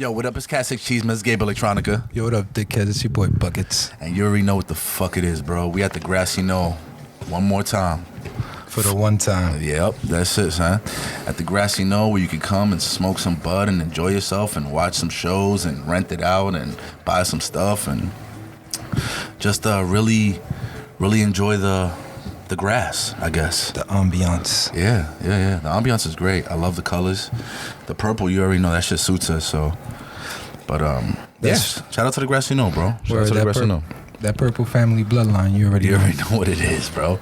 Yo, what up? It's Cat6 Chismes Ep2 Electronica. Yo, what up, dickhead? It's your boy Buckets. And you already know what the fuck it is, bro. We at the Grassy Knoll one more time. For the one time. Yep, that's it, son. At the Grassy Knoll where you can come and smoke some bud and enjoy yourself and watch some shows and rent it out and buy some stuff and just really enjoy the grass, I guess. The ambiance. Yeah. The ambiance is great. I love the colors. The purple, you already know that shit suits us, so. But, yes. Shout out to the Grassy Knoll, bro. Shout out to the Grassy Knoll. That purple family bloodline, you already know what it is, bro.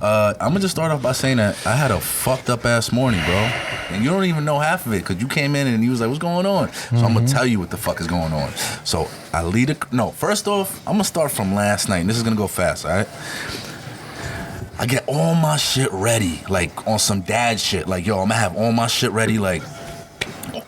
I'm gonna just start off by saying that I had a fucked up ass morning, bro. And you don't even know half of it because you came in and you was like, what's going on? So I'm gonna tell you what the fuck is going on. So first off, I'm gonna start from last night, and this is gonna go fast, all right? I get all my shit ready, like on some dad shit. Like, yo, I'm gonna have all my shit ready, like,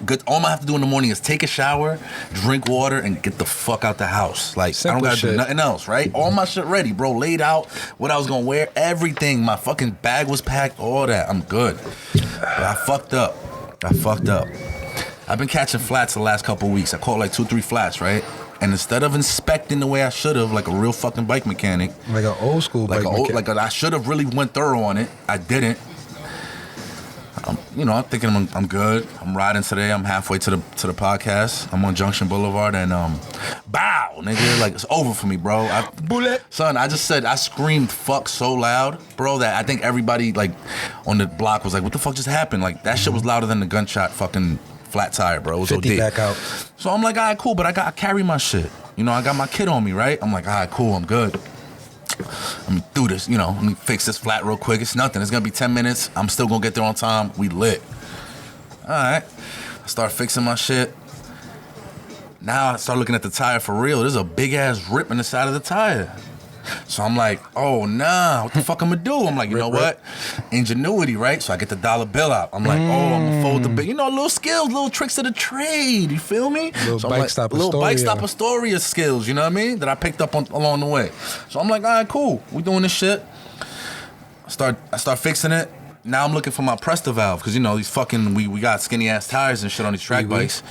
good. All I have to do in the morning is take a shower, drink water, and get the fuck out the house. Like, simple, I don't gotta do nothing else, right? All my shit ready, bro. Laid out, what I was gonna wear, everything. My fucking bag was packed, all that. I'm good. But I fucked up. I've been catching flats the last couple weeks. I caught like 2-3 flats, right? And instead of inspecting the way I should have, like a real fucking bike mechanic, like an old school bike mechanic, I should have really went thorough on it. I didn't. I'm thinking I'm good. I'm riding today. I'm halfway to the podcast. I'm on Junction Boulevard and bow, nigga, like it's over for me, bro. Bullet. Son, I screamed fuck so loud, bro, that I think everybody like on the block was like, what the fuck just happened? Like that shit was louder than the gunshot fucking flat tire, bro. It was 50 OD. back out. So I'm like, all right, cool, but I carry my shit. I got my kid on me, right? I'm like, all right, cool, I'm good. Let me do this, let me fix this flat real quick. It's nothing. It's gonna be 10 minutes. I'm still gonna get there on time. We lit. All right. I start fixing my shit. Now I start looking at the tire for real. There's a big ass rip in the side of the tire. So I'm like, oh nah, what the fuck I'm gonna do? I'm like, you know what? Ingenuity, right? So I get the dollar bill out. I'm like, I'm gonna fold the bill. Little skills, little tricks of the trade. You feel me? Little bike stop Astoria skills, you know what I mean? That I picked up along the way. So I'm like, all right, cool. We doing this shit. I start fixing it. Now I'm looking for my Presta valve because these fucking we got skinny ass tires and shit on these track bikes.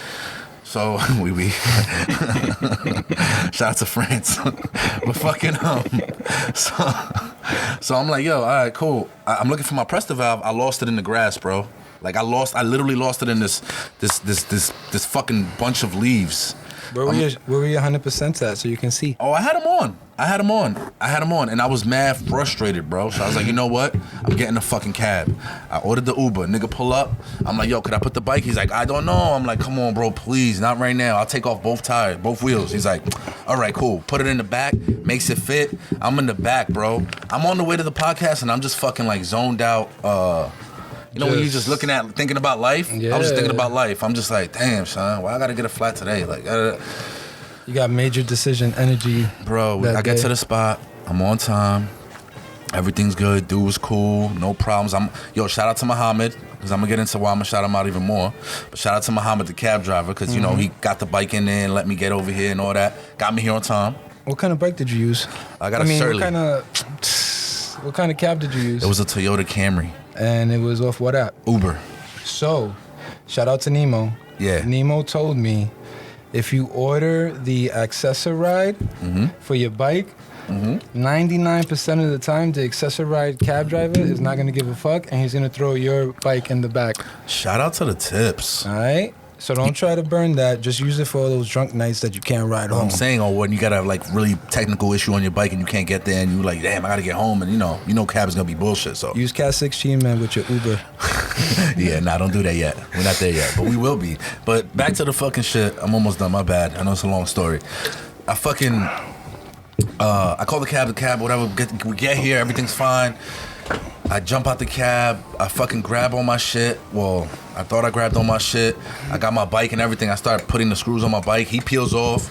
So shout out to France. But fucking so I'm like, yo, all right, cool. I'm looking for my Presta valve. I lost it in the grass, bro. Like I literally lost it in this fucking bunch of leaves. Where were you 100% at so you can see? Oh, I had them on, and I was mad frustrated, bro. So I was like, you know what? I'm getting a fucking cab. I ordered the Uber. Nigga pull up. I'm like, yo, could I put the bike? He's like, I don't know. I'm like, come on, bro, please, not right now. I'll take off both tires, both wheels. He's like, all right, cool. Put it in the back, makes it fit. I'm in the back, bro. I'm on the way to the podcast, and I'm just fucking like zoned out. When you just thinking about life? Yeah. I was just thinking about life. I'm just like, damn, son, why I gotta get a flat today? Like, you got major decision energy. Bro, I get to the spot. I'm on time. Everything's good. Dude was cool. No problems. Shout out to Muhammad, because I'm gonna get into why I'm gonna shout him out even more. But shout out to Muhammad, the cab driver, because, he got the bike in there and let me get over here and all that. Got me here on time. What kind of bike did you use? I got a Shardy. What kind of cab did you use? It was a Toyota Camry. And it was off what app? Uber. So, shout out to Nemo. Yeah. Nemo told me if you order the Accessoride for your bike, 99% of the time the Accessoride cab driver is not going to give a fuck, and he's going to throw your bike in the back. Shout out to the tips. All right? So don't try to burn that. Just use it for those drunk nights that you can't ride home. I'm saying, or when you got a really technical issue on your bike and you can't get there, and you like, damn, I gotta get home, and you know cab is gonna be bullshit. So use Cat6 Chismes with your Uber. Yeah, nah, don't do that yet. We're not there yet, but we will be. But back to the fucking shit. I'm almost done. My bad. I know it's a long story. I call the cab, whatever. We get here, everything's fine. I jump out the cab, I fucking grab all my shit. Well, I thought I grabbed all my shit. I got my bike and everything. I start putting the screws on my bike. He peels off.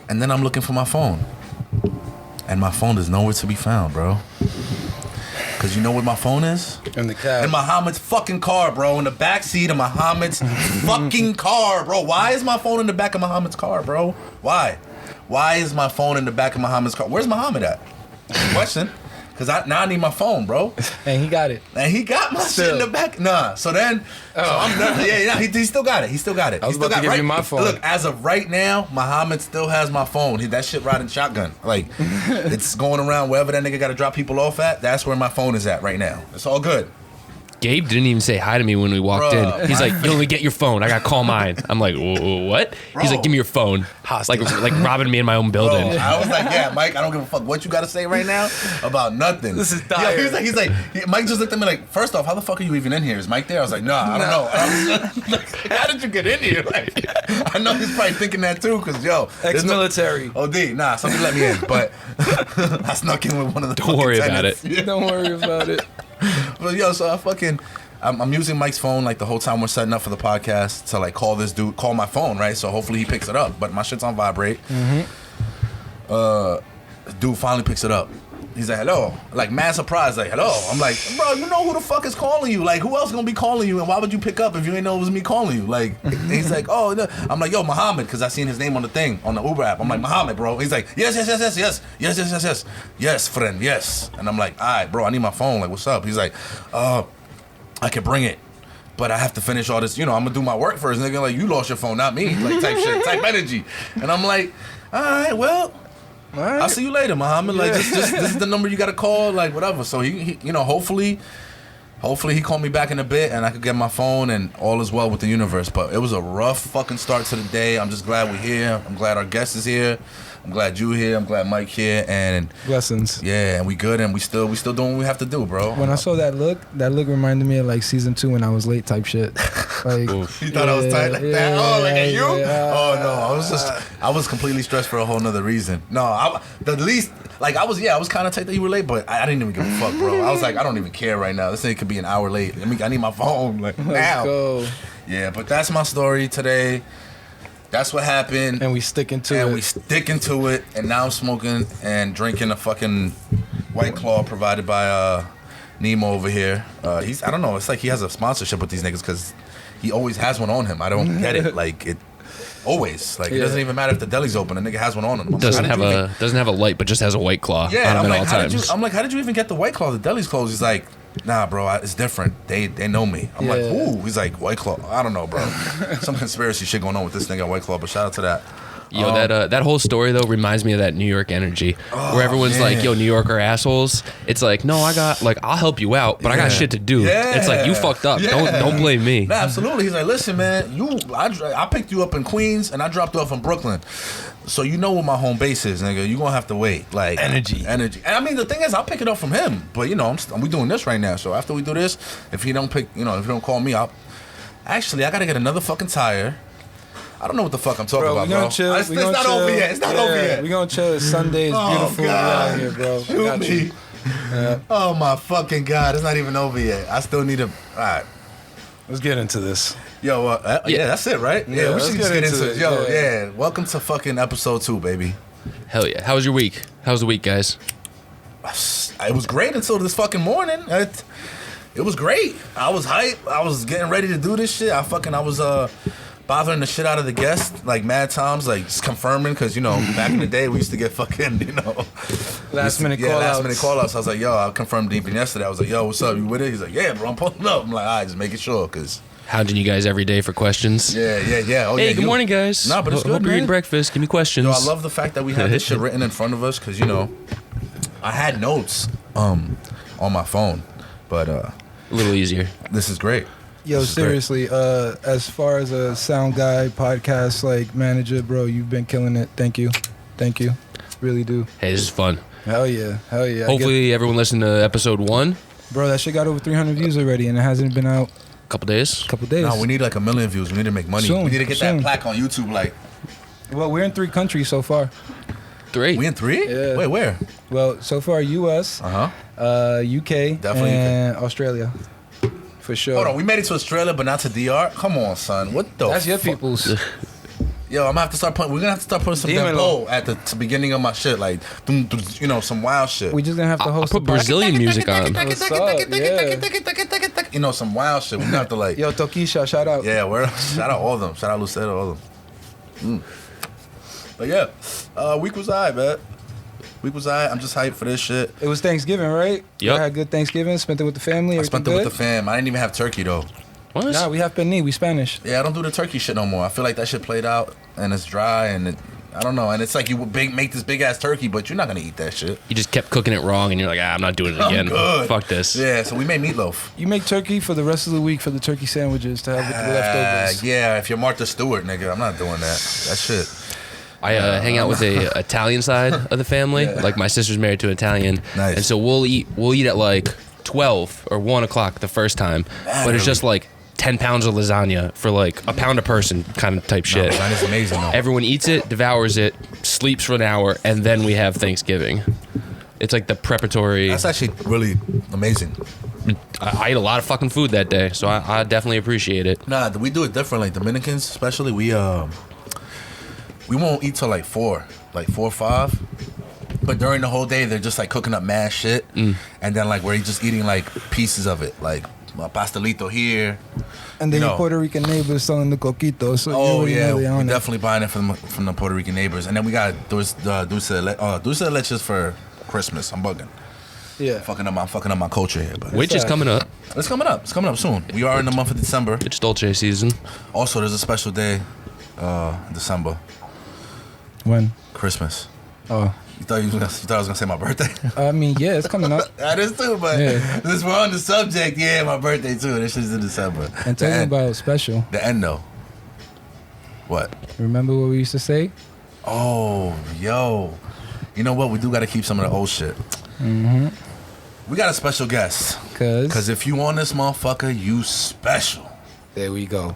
And then I'm looking for my phone. And my phone is nowhere to be found, bro. Because you know what my phone is? In the cab. In Muhammad's fucking car, bro. In the backseat of Muhammad's fucking car, bro. Why is my phone in the back of Muhammad's car, bro? Why? Why is my phone in the back of Muhammad's car? Where's Muhammad at? Question. because now I need my phone, bro. And he got it. And he got my shit in the back. Nah. So then, so I'm done. Yeah, he still got it. He still got it. I was about to give you my phone. Look, as of right now, Muhammad still has my phone. That shit riding shotgun. Like, it's going around wherever that nigga got to drop people off at. That's where my phone is at right now. It's all good. Gabe didn't even say hi to me when we walked in. He's like, "You only get your phone. I got to call mine." I'm like, "What?" Bro. He's like, "Give me your phone." Like robbing me in my own building. Bro, I was like, "Yeah, Mike, I don't give a fuck what you got to say right now about nothing." This is dire. Yeah, he's like, Mike just looked at me like, first off, how the fuck are you even in here? Is Mike there? I was like, nah, I don't know. I was like, how did you get in here? Like, I know he's probably thinking that too, because, yo. Ex-military. OD, nah, somebody let me in, but I snuck in with one of the Don't worry about tenants. it. Don't worry about it. But, yo, so I'm using Mike's phone like the whole time we're setting up for the podcast to like call my phone, right? So hopefully he picks it up. But my shit's on vibrate. Dude finally picks it up. He's like, hello. Like, mad surprised, like, hello. I'm like, bro, you know who the fuck is calling you? Like, who else gonna be calling you? And why would you pick up if you ain't know it was me calling you? Like, and he's like, oh, no. I'm like, yo, Muhammad, because I seen his name on the thing, on the Uber app. I'm like, Muhammad, bro. He's like, yes, friend, yes. And I'm like, all right, bro, I need my phone. Like, what's up? He's like, I can bring it, but I have to finish all this. You know, I'm gonna do my work first. Nigga, like, you lost your phone, not me. Like, type shit, type energy. And I'm like, all right, well, All right. I'll see you later, Muhammad. Like, just this is the number you gotta call. Like, whatever. So he you know, hopefully he called me back in a bit and I could get my phone and all is well with the universe. But it was a rough fucking start to the day. I'm just glad we're here. I'm glad our guest is here. I'm glad you here. I'm glad Mike here. And Blessings. yeah, and we good and we still doing what we have to do, bro. When I saw that look reminded me of like season 2 when I was late type shit. Like, You thought I was tight like that? Oh, like at you? Yeah. Oh no, I was completely stressed for a whole nother reason. No, I was kind of tight that you were late, but I didn't even give a fuck, bro. I was like, I don't even care right now. This thing could be an hour late. I need my phone like now. Let's go. Yeah, but that's my story today. That's what happened. And we sticking to it. And we sticking to it. And now I'm smoking and drinking a fucking White Claw provided by Nemo over here. I don't know. It's like he has a sponsorship with these niggas because he always has one on him. I don't get it. Like it always. Like it doesn't even matter if the deli's open. A nigga has one on him. Doesn't have a light, but just has a White Claw Yeah, on I'm him at like, all times. how did you even get the White Claw? The deli's closed. He's like, nah, bro, it's different. They know me. I'm like, ooh. He's like, White Claw. I don't know, bro. Some conspiracy shit going on with this nigga White Claw, but shout out to that. Yo, that whole story though reminds me of that New York energy, where everyone's like, "Yo, New York are assholes." It's like, no, I'll help you out, but I got shit to do. Yeah. It's like you fucked up. Don't blame me. Nah, absolutely. He's like, listen, man, I picked you up in Queens and I dropped you off in Brooklyn, so you know what my home base is, nigga. You gonna have to wait. Like energy. And I mean, the thing is, I'll pick it up from him, but you know, we doing this right now. So after we do this, if he don't call me, I gotta get another fucking tire. I don't know what the fuck I'm talking about, bro. Chill. It's not over yet. It's not over yet. We gonna chill. It's Sunday. It's beautiful. We out here, bro. Shoot me. Oh my fucking God. It's not even over yet. I still need to. All right. Let's get into this. Yo, yeah, that's it, right? Yeah, we should just get into it. Yo, yeah. Welcome to fucking episode 2, baby. Hell yeah. How was your week? How was the week, guys? It was great until this fucking morning. It was great. I was hyped. I was getting ready to do this shit. I was bothering the shit out of the guests, like mad times, like just confirming, because, you know, back in the day, we used to get fucking, you know. Last minute call-outs. I was like, yo, I confirmed Deepin yesterday. I was like, yo, what's up? You with it? He's like, yeah, bro, I'm pulling up. I'm like, all right, just making sure, because... Hounding you guys every day for questions. Yeah. Oh, hey, good morning, guys. Nah, but it's good, Hope you're man. eating breakfast. Give me questions. Yo, I love the fact that we have this shit written in front of us, because, you know, I had notes on my phone, but... a little easier. This is great. Yo, seriously, as far as a sound guy, podcast like manager, bro, you've been killing it. Thank you. Really do. Hey, this is fun. Hell yeah. Hopefully everyone listened to episode 1. Bro, that shit got over 300 views already, and it hasn't been out Couple days. No, we need like 1 million views. We need to make money. Soon, we need to get soon. that plaque on YouTube. Like, Well, we're in 3 countries so far. 3. we in 3? Yeah. Wait, where? Well, so far U.S., UK, Definitely and Australia. For sure. Hold on, we made it to Australia, but not to DR. Come on, son. What the? That's your fuck? people's. Yo, I'm gonna have to start putting. We're gonna have to start putting some Demon dembo at the beginning of my shit, like, you know, some wild shit. We just gonna have to I'll host put a Brazilian music on. What's up? Yeah. You know, some wild shit. We're gonna have to like. Yo, Tokisha, shout out. Yeah, shout out all of them. Shout out Lucero, all of them. But yeah, week was alright, man. Week was alright. I'm just hyped for this shit. It was Thanksgiving, right? Yep. You had a good Thanksgiving. Spent it with the family. I spent it with the fam. I didn't even have turkey though. What? Nah, we have penne. We Spanish. Yeah, I don't do the turkey shit no more. I feel like that shit played out and it's dry and I don't know. And it's like you would make this big ass turkey, but you're not gonna eat that shit. You just kept cooking it wrong, and you're like, I'm not doing it again. Good. Fuck this. Yeah, so we made meatloaf. You make turkey for the rest of the week for the turkey sandwiches to have with the leftovers. Yeah, if you're Martha Stewart, nigga, I'm not doing that. That shit. I hang out with the Italian side of the family. Yeah. Like my sister's married to an Italian, Nice. and so we'll eat at like 12 or 1 o'clock the first time, but it's just like 10 pounds of lasagna for like a pound a person kind of type shit. Lasagna's amazing though. Everyone eats it, devours it, sleeps for an hour, and then we have Thanksgiving. It's like the preparatory. That's actually really amazing. I ate a lot of fucking food that day, so I definitely appreciate it. Nah, we do it different. Like Dominicans, especially, we won't eat till like 4 or 5. But during the whole day, they're just like cooking up mad shit, and then like we're just eating like pieces of it, like a pastelito here. And then You your know. Puerto Rican neighbors selling the coquito. So Oh you're yeah, really we're on it. definitely buying it from the Puerto Rican neighbors, and then we got dulce de leches for Christmas. I'm bugging, Yeah. fucking up my culture here, but Which is that? coming up. it's coming up. It's coming up soon. We are in the month of December. It's Dolce season. Also, there's a special day, in December, When? Christmas. Oh. You thought I was gonna say my birthday? I mean, yeah, it's coming up. That is too, but Yeah. since we're on the subject, yeah, my birthday too. This is in December. And The talking end. about special. The end though. What? Remember what we used to say? Oh, yo. You know what? We do got to keep some of the old shit. We got a special guest. Because if you on this motherfucker, you special. There we go.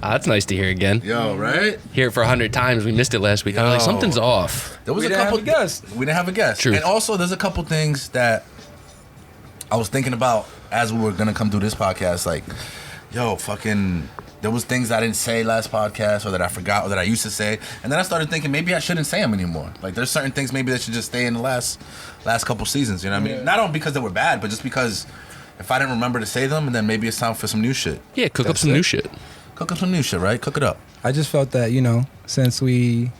That's nice to hear again. Yo, right? Hear it for 100 times. We missed it last week. I was like, Yo. something's off. There was We a didn't couple have a guest. We didn't have a guest. Truth. And also, there's a couple things that I was thinking about as we were going to come do this podcast. Like, yo, fucking... There was things I didn't say last podcast or that I forgot or that I used to say. And then I started thinking maybe I shouldn't say them anymore. Like there's certain things maybe that should just stay in the last couple seasons. You know what I mean? Not only because they were bad, but just because if I didn't remember to say them, and then maybe it's time for some new shit. Yeah, cook up That's some it. new shit. Cook up some new shit, right? Cook it up. I just felt that, since we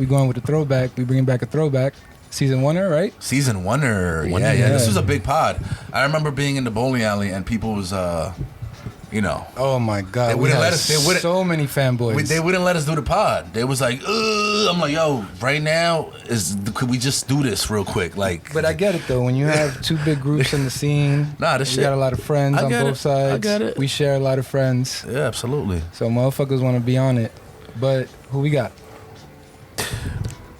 going with the throwback, we bringing back a throwback. Season 1er, right? Season oneer. One- Yeah. yeah. This was a big pod. I remember being in the bowling alley and people was, Oh my God. They we wouldn't had let us- they wouldn't- so many fanboys. they wouldn't let us do the pod. They was like, ugh. I'm like, yo, right now, could we just do this real quick? Like, But I get it though. When you have two big groups in the scene, Nah, this you shit- got a lot of friends I on get both it. sides. I get it. We share a lot of friends, yeah, absolutely. so motherfuckers want to be on it. But who we got?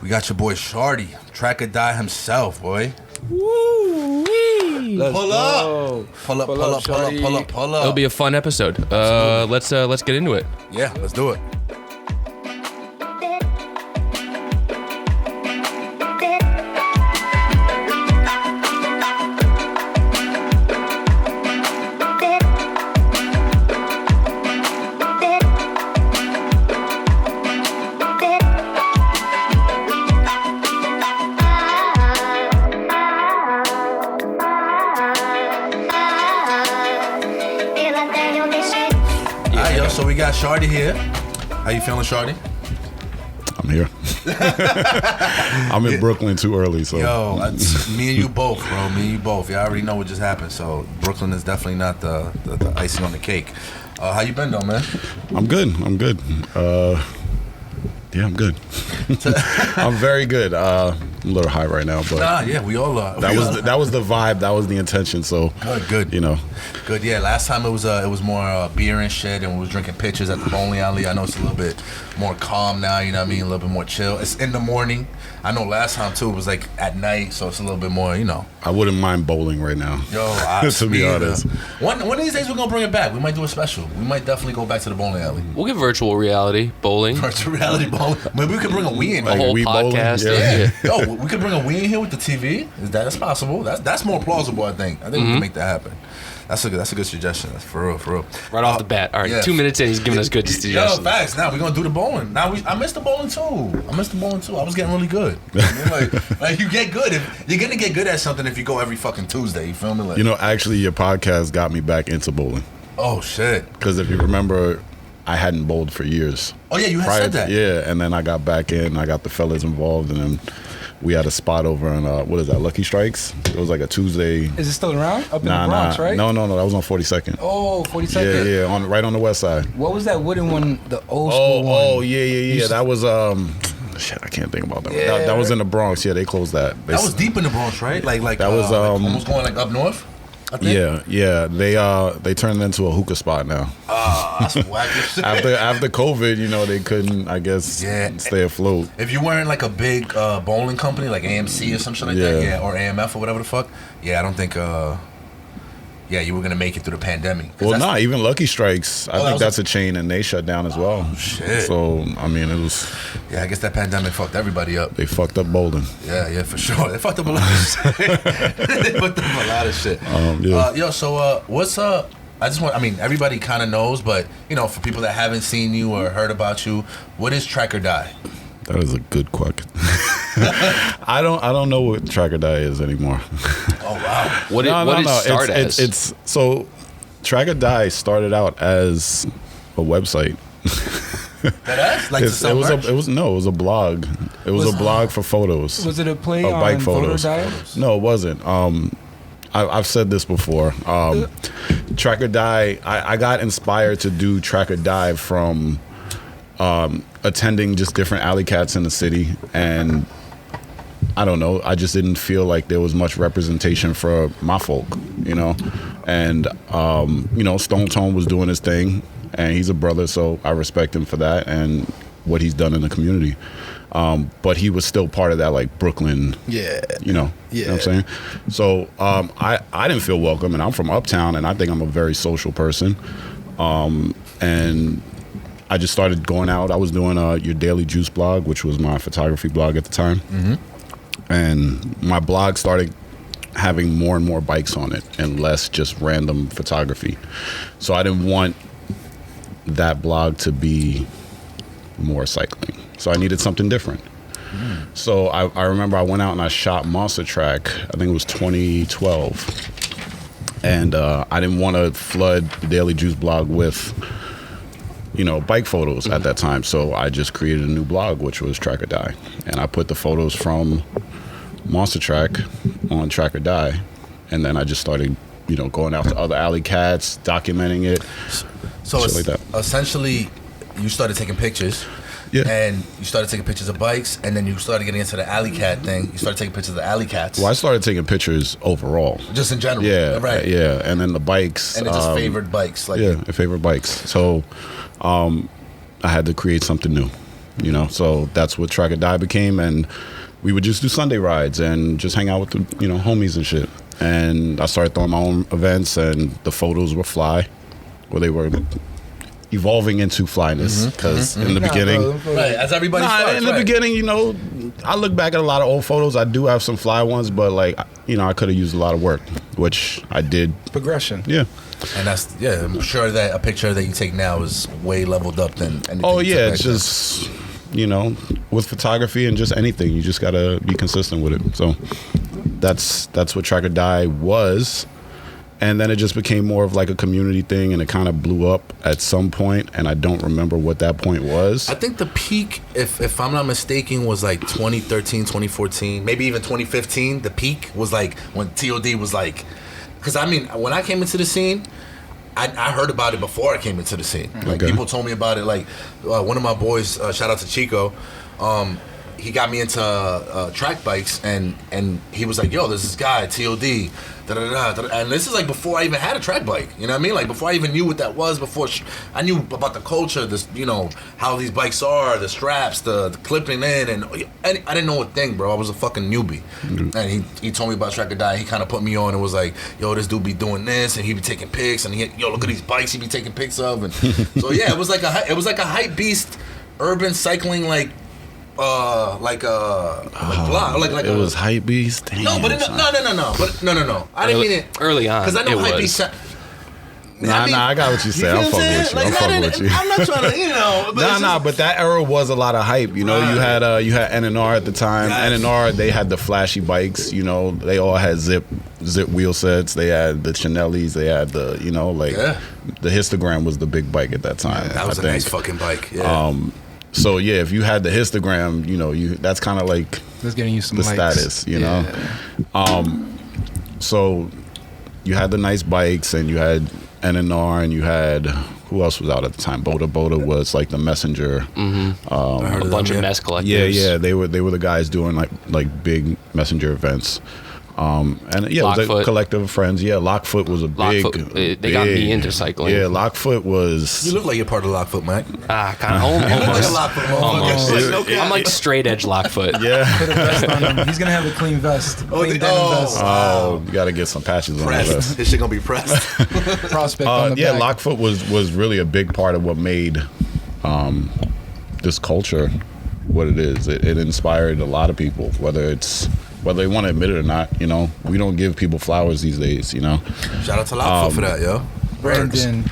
We got your boy Shardy, track or die himself, boy. Let's Pull up. go. Pull up, Pull pull up, up, pull up, Shardy. pull up, pull up. It'll be a fun episode. Let's get into it. Yeah, let's do it. All right, yo, so we got Shardy here. How you feeling, Shardy? I'm here. I'm in Brooklyn too early, so Yo, me and you both, bro. Me and you both. Y'all already know what just happened. So Brooklyn is definitely not the icing on the cake. How you been though, man? I'm good. Yeah, I'm good. I'm very good. I'm a little high right now, but Nah, yeah, we all are. that was the vibe. That was the intention. So good. you know, Good, yeah. Last time it was more beer and shit, and we was drinking pitchers at the bowling alley. I know it's a little bit more calm now. You know what I mean? A little bit more chill. It's in the morning. I know last time too it was like at night, so it's a little bit more. I wouldn't mind bowling right now. Yo, To be me either. honest. One of these days we're gonna bring it back. We might do a special. We might definitely go back to the bowling alley. We'll get virtual reality bowling. Virtual reality bowling. Maybe we could bring a Wii in. A here. whole Wii bowling? podcast. Yeah. Yeah. Yo, we could bring a Wii in here with the TV. That's possible. That's more plausible. I think we can make that happen. That's a good suggestion. That's for real. Right off the bat. All right, yeah. 2 minutes in, he's giving us good Yo, suggestions. facts. Now we're gonna do the bowling. I missed the bowling too. I was getting really good. You know what I mean? like you get good. You're gonna get good at something if you go every fucking Tuesday. You feel me? Like, You know, actually, your podcast got me back into bowling oh shit. because if you remember, I hadn't bowled for years. Oh yeah, you had said that. Yeah, and then I got back in. I got the fellas involved, and then we had a spot over in what is that, Lucky Strikes? It was like a Tuesday. Is it still around? Up in the Bronx, right? No, that was on 42nd. Oh, 42nd. Yeah, right on the west side. What was that wooden one? The old school one. Oh, yeah. That was shit, I can't think about that. Yeah, that was in the Bronx. Yeah, they closed that. That was deep in the Bronx, right? Like that was almost going like up north. I think. Yeah. They turned it into a hookah spot now. That's whack as shit. After COVID, they couldn't, I guess, stay afloat. If you weren't like a big bowling company like AMC or some shit like that, or AMF or whatever the fuck, I don't think you were gonna make it through the pandemic. Well, even Lucky Strikes, I think that's a chain, and they shut down as well. Oh, shit. So I mean, it was. Yeah, I guess that pandemic fucked everybody up. They fucked up bowling. Yeah, for sure. They fucked up a lot of shit. They fucked up a lot of shit. So what's everybody kind of knows, but for people that haven't seen you or heard about you, what is Track or Die? That is a good question. I don't know what Track or Die is anymore. Oh wow! What did it start as? It's so Track or Die started out as a website. It was a blog. It was a blog for photos. Was it a play of on bike photos? No, it wasn't. I've said this before. Track or Die. I got inspired to do Track or Die from attending just different alley cats in the city, and I don't know, I just didn't feel like there was much representation for my folk, and Stone Tone was doing his thing, and he's a brother, so I respect him for that and what he's done in the community, but he was still part of that like Brooklyn, you know what I'm saying. So I didn't feel welcome, and I'm from Uptown, and I think I'm a very social person, and I just started going out. I was doing Your Daily Juice blog, which was my photography blog at the time. Mm-hmm. And my blog started having more and more bikes on it and less just random photography. So I didn't want that blog to be more cycling. So I needed something different. Mm. So I remember I went out and I shot Monster Track. I think it was 2012. And I didn't want to flood the Daily Juice blog with bike photos at that time. So I just created a new blog, which was Track or Die. And I put the photos from Monster Track on Track or Die. And then I just started, going out to other alley cats, documenting it. So it's like that. Essentially, you started taking pictures. Yeah. And you started taking pictures of bikes, and then you started getting into the alley cat thing. You started taking pictures of the alley cats. Well, I started taking pictures overall. Just in general. Yeah. Right. Yeah. And then the bikes. And it just favored bikes. Favored bikes. So I had to create something new, so that's what Track or Die became. And we would just do Sunday rides and just hang out with the, homies and shit. And I started throwing my own events, and the photos were fly, or they were evolving into flyness, because in the beginning, right, as everybody starts, in the beginning, I look back at a lot of old photos. I do have some fly ones, but I could have used a lot of work, which I did. Progression. Yeah. And I'm sure that a picture that you take now is way leveled up than anything. Oh yeah, it's just with photography and just anything, you just gotta be consistent with it. So that's what Track or Die was. And then it just became more of like a community thing, and it kind of blew up at some point, and I don't remember what that point was. I think the peak, if I'm not mistaken, was like 2013, 2014, maybe even 2015. The peak was like when TOD was like, because when I came into the scene, I heard about it before I came into the scene. Like people told me about it. Like one of my boys, shout out to Chico, he got me into track bikes, and he was like, yo, there's this guy, TOD, and this is like before I even had a track bike, you know what I mean? Like before I even knew what that was, before I knew about the culture, this, how these bikes are, the straps, the clipping in, and I didn't know a thing, bro. I was a fucking newbie. Mm-hmm. And he told me about Track or Die. He kind of put me on and was like, yo, this dude be doing this, and he be taking pics, and yo, look at these bikes he be taking pics of, and so yeah, it was like a hype beast, urban cycling, like blog, like it was hype beast. Damn, no, but no. I didn't mean it early on. Because I know hype beast. I got what you said. I'm fucking with you. I'm fucking with you. I'm not trying to, but that era was a lot of hype. You had NNR at the time. Yes. NNR, they had the flashy bikes. They all had zip wheel sets. They had the Chinellis. They had the the histogram was the big bike at that time. Yeah, that was a nice fucking bike. Yeah. So yeah, if you had the histogram, you know, that's kind of like That's getting you some the likes. status, you know. So you had the nice bikes, and you had NNR, and you had, who else was out at the time? Boda was like the messenger. A bunch of mess collectors. Yeah, they were the guys doing like big messenger events. And yeah, it was a Lockfoot. collective of friends. Yeah, Lockfoot was a big. Lockfoot, they got me into cycling. Yeah, Lockfoot was. You look like you're part of Lockfoot, Mac. Kind of almost. Almost. Almost. I'm like straight edge Lockfoot. Yeah. Put a vest on him. He's gonna have a clean vest. Clean denim vest. Oh, you got to get some patches on Pressed. this. This shit gonna be pressed. Prospect on the Yeah, back. Lockfoot was really a big part of what made this culture what it is. It inspired a lot of people, whether they want to admit it or not. You know, we don't give people flowers these days. You know, Shout out to Lockfoot for that, yo. Brandon,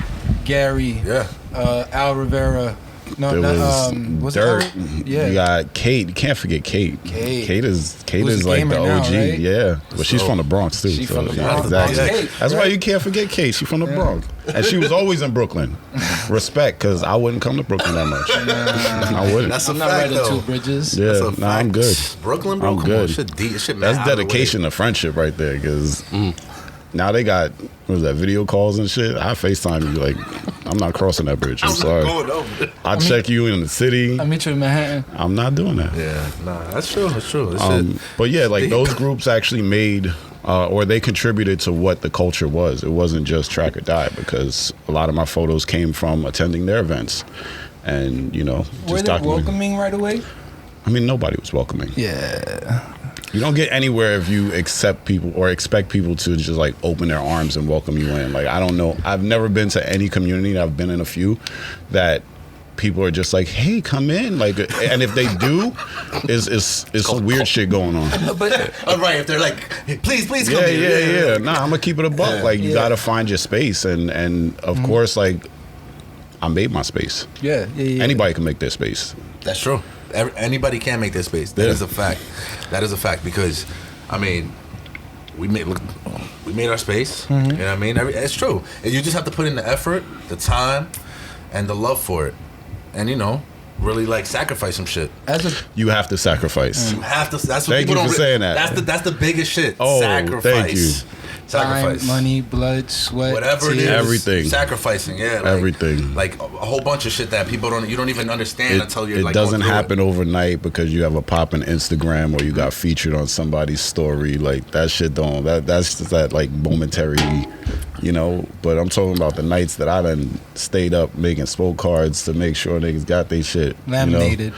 Gary, Yeah. Al Rivera. No, there not, was was Dirt. it Al? Yeah. You got Kate. You can't forget Kate. Kate. is Who's a like gamer the now, OG. right? Yeah, but she's from the Bronx too. She from the yeah, Bronx. exactly. Kate, That's why right? you can't forget Kate. She's from the Bronx, and she was always in Brooklyn. Respect, because I wouldn't come to Brooklyn that much. I wouldn't. That's a I'm not fact, right at though. Two Bridges. Yeah, That's a nah, I'm fact. good. Brooklyn, bro, I'm come good. on. Shit deep. Shit That's mad out of the way. dedication to friendship right there. Because now they got video calls and shit. I FaceTime you, like, I'm not crossing that bridge. I'm I'm sorry. not going over it. I'll check you in the city. I meet you in Manhattan. I'm not doing that. Yeah, nah, that's true. That's true. That's it. But yeah, like Deep. those groups actually made or they contributed to what the culture was. It wasn't just Track or Die, because a lot of my photos came from attending their events, and you know, Were just they documenting. welcoming right away? I mean, nobody was welcoming. Yeah. You don't get anywhere if you accept people or expect people to just like open their arms and welcome you in. Like, I don't know. I've never been to any community. I've been in a few that people are just like, hey, come in. Like, and if they do, is some weird shit going on. But All right, if they're like, hey, please come Yeah, here. yeah. Nah, I'm gonna keep it a buck. Like, you Yeah. gotta find your space, and of course, like, I made my space. yeah. Anybody can make their space. That's true. Anybody can make their space. That Yeah. is a fact. That is a fact, because, I mean, we made our space. You know what I mean? It's true. And you just have to put in the effort, the time, and the love for it, and you know, really like sacrifice some shit. As a You have to sacrifice. You have to. That's what Thank people you don't. for saying that. That's the biggest shit. Oh, sacrifice. thank you. Sacrifice. time, money, blood, sweat, Whatever it is, tears. Everything. sacrificing, yeah, like, Everything. like a whole bunch of shit that people you don't even understand until you're It like going doesn't through happen overnight because you have a pop in Instagram or you got featured on somebody's story. Like, that shit don't. That's just that like momentary, you know. But I'm talking about the nights that I done stayed up making spoke cards to make sure niggas got their shit Laminated. You know?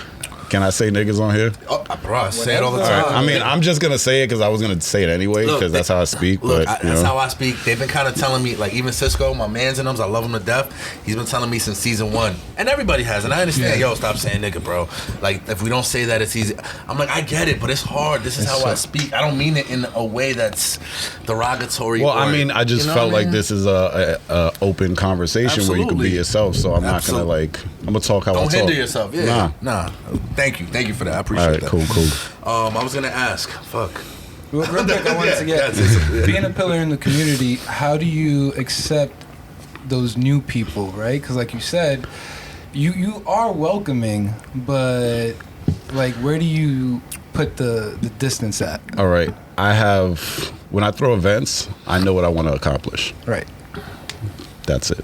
Can I say niggas on here? Oh, bro, I say it all the All time. right. I mean, I'm just gonna say it because I was gonna say it anyway Look, because that's how I speak. Look, but that's how I speak. They've been kind of telling me, like, even Cisco, my man's in them, I love him to death. He's been telling me since season 1, and everybody has. And I understand. Yo, stop saying nigga, bro. Like, if we don't say that, it's easy. I'm like, I get it, but it's hard. This is how I speak. I don't mean it in a way that's derogatory. Well, or, I mean, I just you know felt what I like mean? this is a open conversation where you can be Absolutely. yourself. So I'm not gonna Absolutely. I'm gonna talk how I Don't talk. hinder yourself. Yeah. Nah. Thank you for that. I appreciate All right, that. cool. I was gonna ask. Fuck. Real quick, I wanted to get Yeah. being a pillar in the community. How do you accept those new people, right? Because, like you said, you are welcoming, but like, where do you put the distance at? All right. When I throw events, I know what I want to accomplish. Right. That's it.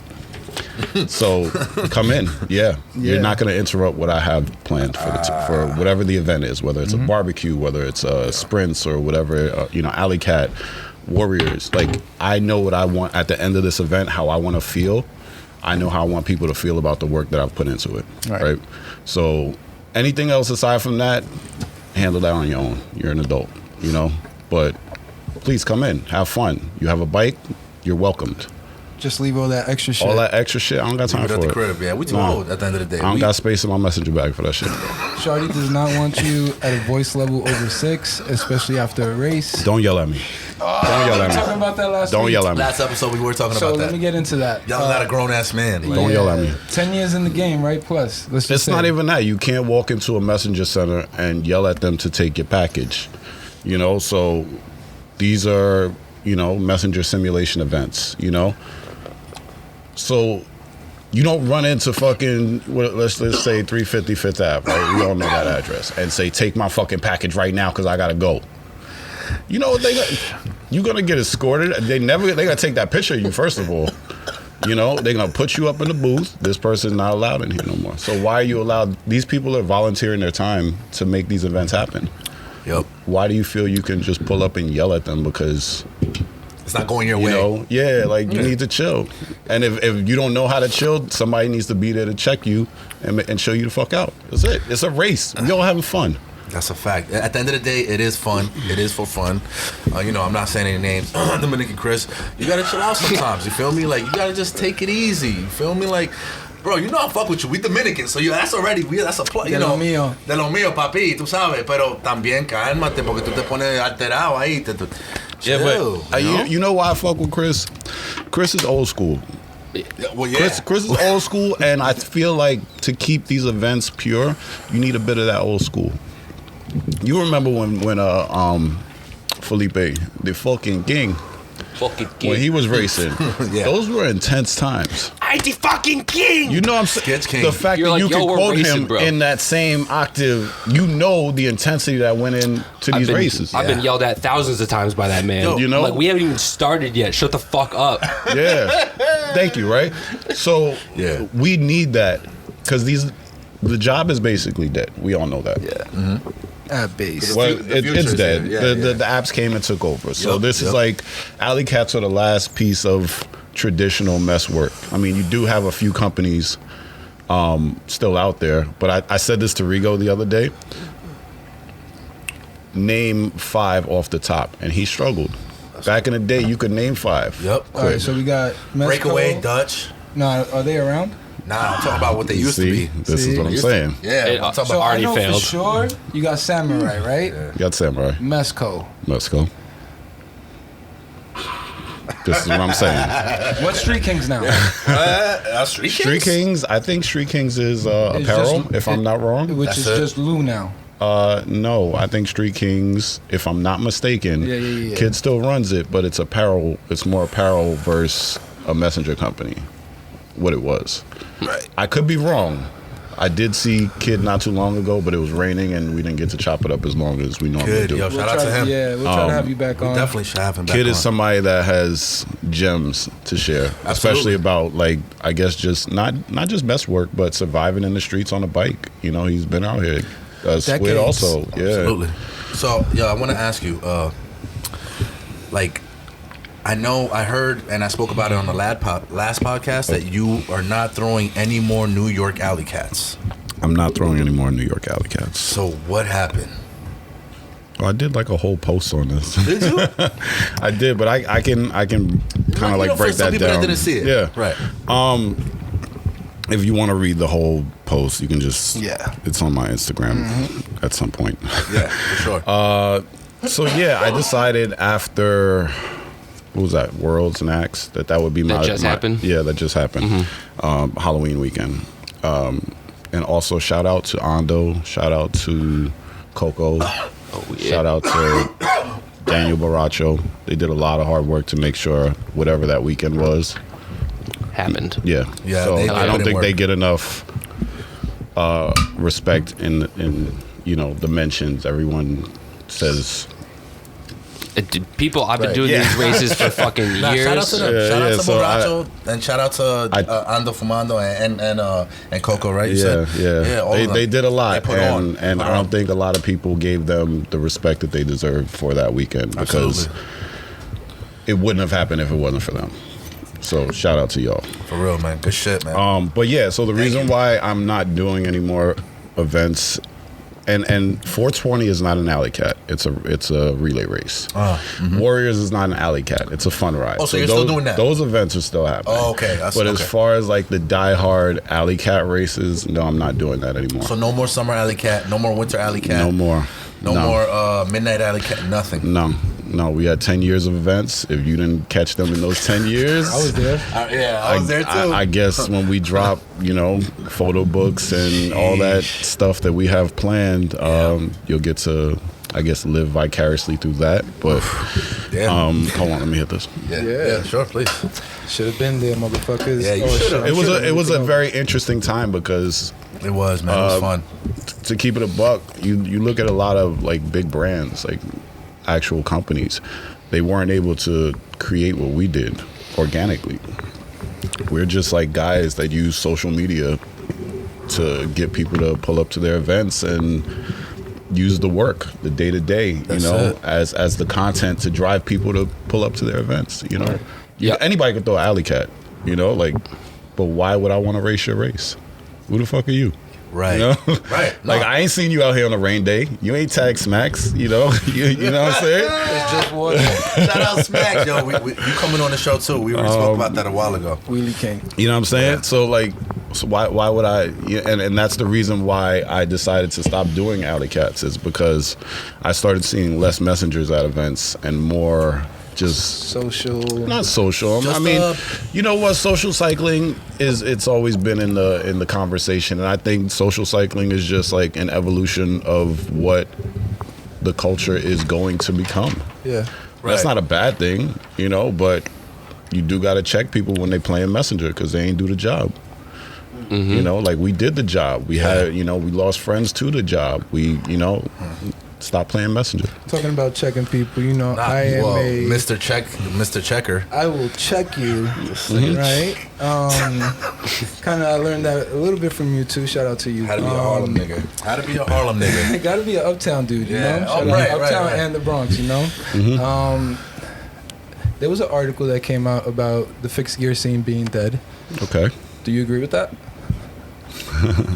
So come in. Yeah. You're not going to interrupt what I have planned for whatever the event is, whether it's a barbecue, whether it's sprints or whatever, Alley Cat, Warriors. Like, I know what I want at the end of this event, how I want to feel. I know how I want people to feel about the work that I've put into it. Right. So anything else aside from that, handle that on your own. You're an adult, but please come in, have fun. You have a bike, you're welcomed. Just leave all that extra shit. All that extra shit, I don't got time Leave it for at it. the crib, yeah. We too Nah. old at the end of the day. I don't got space in my messenger bag for that shit. Shardy does not want you at a voice level over 6, especially after a race. Don't yell at me. Don't yell We were at talking me. about that last Don't week. yell at me. Last episode we were talking So about let that. me get into that. Y'all not a grown ass man. Like, Don't yell at me. 10 years in the game, right? Plus, let's just It's say. not even that. You can't walk into a messenger center and yell at them to take your package. So these are, messenger simulation events, So You don't run into fucking, let's say 350 Fifth Ave, right? We all know that address. And say, take my fucking package right now because I got to go. You know what you're going to get escorted. They got to take that picture of you, first of all. You know, they're going to put you up in the booth. This person's not allowed in here no more. So why are you allowed? These people are volunteering their time to make these events happen. Yep. Why do you feel you can just pull up and yell at them because... It's not going your way. Know, yeah, like you need to chill. And if you don't know how to chill, somebody needs to be there to check you and show you the fuck out. That's it. It's a race. We all having fun. That's a fact. At the end of the day, it is fun. It is for fun. You know, I'm not saying any names. Dominican Chris, you gotta chill out sometimes. You feel me? Like you gotta just take it easy. You feel me? Like, bro, you know I fuck with you. We Dominican, so that's already that's a play. You know, de lo mío, papi. Tú sabes, pero también cálmate porque tú te pones alterado ahí. Yeah, but you know why I fuck with Chris? Chris is old school. Well, yeah. Chris is old school, and I feel like to keep these events pure, you need a bit of that old school. You remember when Felipe, the fucking king, when he was racing, those were intense times. I the fucking king. You know what I'm saying? Sketch King. The fact You're that like, you can quote racing, him bro. in that same octave, you know the intensity that went into these races. I've been yelled at thousands of times by that man. Yo, you know? Like, we haven't even started yet. Shut the fuck up. Yeah. Thank you, right? So we need that because the job is basically dead. We all know that. Yeah. Mm-hmm. At base. Well, The it's future's dead. here. The apps came and took over. So Yep, this is like alley cats are the last piece of traditional mess work. I mean, you do have a few companies still out there, but I said this to Rigo the other day. Name 5 off the top, and he struggled. Back in the day, you could name 5. Yep. All right, so we got Mezco. Breakaway, Dutch. No, are they around? Nah, I'm talking about what they used to be. This is what I'm saying. Yeah, I'm talking So about I know failed. for sure you got Samurai, right? You got Samurai. Mezco. Let's go. This is what I'm saying. What Street Kings now? Street Kings. I think Street Kings is apparel, just- if I'm not wrong. Which That's is it. just Lou now. No, I think Street Kings, if I'm not mistaken, Yeah. Kid still runs it, but it's apparel. It's more apparel versus a messenger company. What it was. Right. I could be wrong. I did see Kid not too long ago, but it was raining and we didn't get to chop it up as long as we normally Kid, do. yo, shout out to him. Yeah, we'll try to have you back on. Definitely should have him back Kid is on. somebody that has gems to share, especially about like I guess just not just best work, but surviving in the streets on a bike. You know, he's been out here. Squid Decades. also, yeah. Absolutely. So, I want to ask you, like, I know I heard and I spoke about it on the last podcast that you are not throwing any more New York alley cats. I'm not throwing any more New York alley cats. So what happened? Oh, I did like a whole post on this. Did you? I did, but I can kind of like break for some that people down. that didn't see it. Yeah, Right. If you want to read the whole post, you can just It's on my Instagram at some point. Yeah, for sure. So yeah, I decided after what was that Worlds and Acts that would be That just happened? Yeah, that just happened. Halloween weekend, and also shout out to Ando, shout out to Coco, shout out to Daniel Baracho. They did a lot of hard work to make sure whatever that weekend was Happened. Yeah. So they I don't put in think they work. get enough respect in the mentions. Everyone says People, I've been doing these races for fucking years. Nah, shout out to them. Yeah, shout out yeah, to so Borracho and shout out to Ando Fumando and Coco, right? You said? All of them. They did a lot, They put on. and I don't think a lot of people gave them the respect that they deserved for that weekend because Absolutely. it wouldn't have happened if it wasn't for them. So shout out to y'all. For real, man. Good shit, man. But yeah, so the reason why I'm not doing any more events, and 420 is not an alley cat. It's a relay race. Warriors is not an alley cat. It's a fun ride. Oh, so you're still doing that? Those events are still happening. Oh, okay. But as far as like the diehard alley cat races, no, I'm not doing that anymore. So no more summer alley cat, no more winter alley cat, No more. no more midnight alley cat, nothing. No, we had 10 years of events. If you didn't catch them in those 10 years, I was there. I was there too. I guess when we drop, photo books and all that stuff that we have planned, you'll get to I guess, live vicariously through that. But Damn. hold on, let me hit this. Yeah, sure, please. Should have been there, motherfuckers. Yeah, you shit, should've. I'm It was a very interesting time because It was, man. It was fun. to keep it a buck, you look at a lot of like big brands, like actual companies, they weren't able to create what we did organically. We're just like guys that use social media to get people to pull up to their events and use the work, the day to day, you know, as the content to drive people to pull up to their events, you know. Yeah. Anybody could throw an alley cat, you know, like, but why would I want to race your race? Who the fuck are you? Right. You know? Right. Like, I ain't seen you out here on a rain day. You ain't tagged Smacks, you know? You know what I'm saying? It's just water. Shout out Smack, yo. You coming on the show too. We already spoke about that a while ago. Wheelie King. You know what I'm saying? So like, so why would I? Yeah, and that's the reason why I decided to stop doing alley cats, is because I started seeing less messengers at events and more just Social. not social. I mean, you know what? Social cycling is. It's always been in the conversation, and I think social cycling is just like an evolution of what the culture is going to become. Yeah. That's not a bad thing, you know, but you do got to check people when they playing messenger because they ain't do the job. You know, like we did the job. We had, you know, we lost friends to the job. We, you know, stopped playing messenger. Talking about checking people, you know, I am a Mr. Checker. I will check you, right? Kind of, I learned that a little bit from you too. Shout out to you. How to be a Harlem nigga. How to be a Harlem nigga. Got to be an uptown dude, you Yeah. know. Oh, Shout right, out uptown right. and the Bronx, you know. There was an article that came out about the fixed gear scene being dead. Okay. Do you agree with that?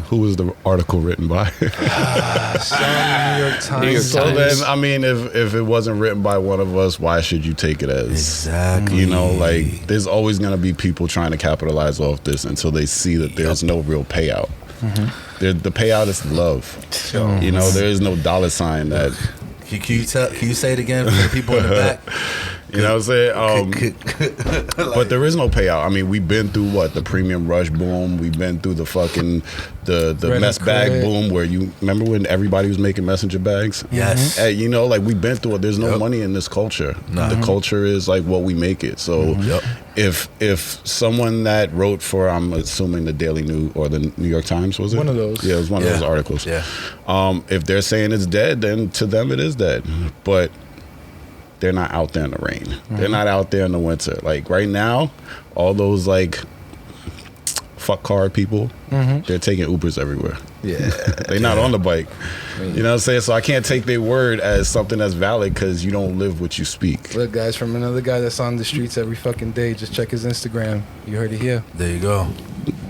Who was the article written by? New York Times. New York So Times. then, I mean, if it wasn't written by one of us, why should you take it as? Exactly. You know, like there's always going to be people trying to capitalize off this until they see that there's no real payout. The payout is love. You know, there is no dollar sign that. Can you say it again for the people in the back? You know what I'm saying? But there is no payout. I mean, we've been through what? The premium rush boom. We've been through the fucking the Red mess and bag credit. boom, where you remember when everybody was making messenger bags? Yes. Hey, you know, like we've been through it. There's no money in this culture. The culture is like what we make it. So if someone that wrote for, I'm assuming the Daily News or the New York Times, was it? One of those. Yeah, it was one of those articles. Yeah. If they're saying it's dead, then to them it is dead. But they're not out there in the rain. They're not out there in the winter. Like right now, all those like fuck car people, they're taking Ubers everywhere. Yeah. They're not on the bike. You know what I'm saying? So I can't take their word as something that's valid because you don't live what you speak. Look, guys, from another guy that's on the streets every fucking day, just check his Instagram. You heard it here. There you go.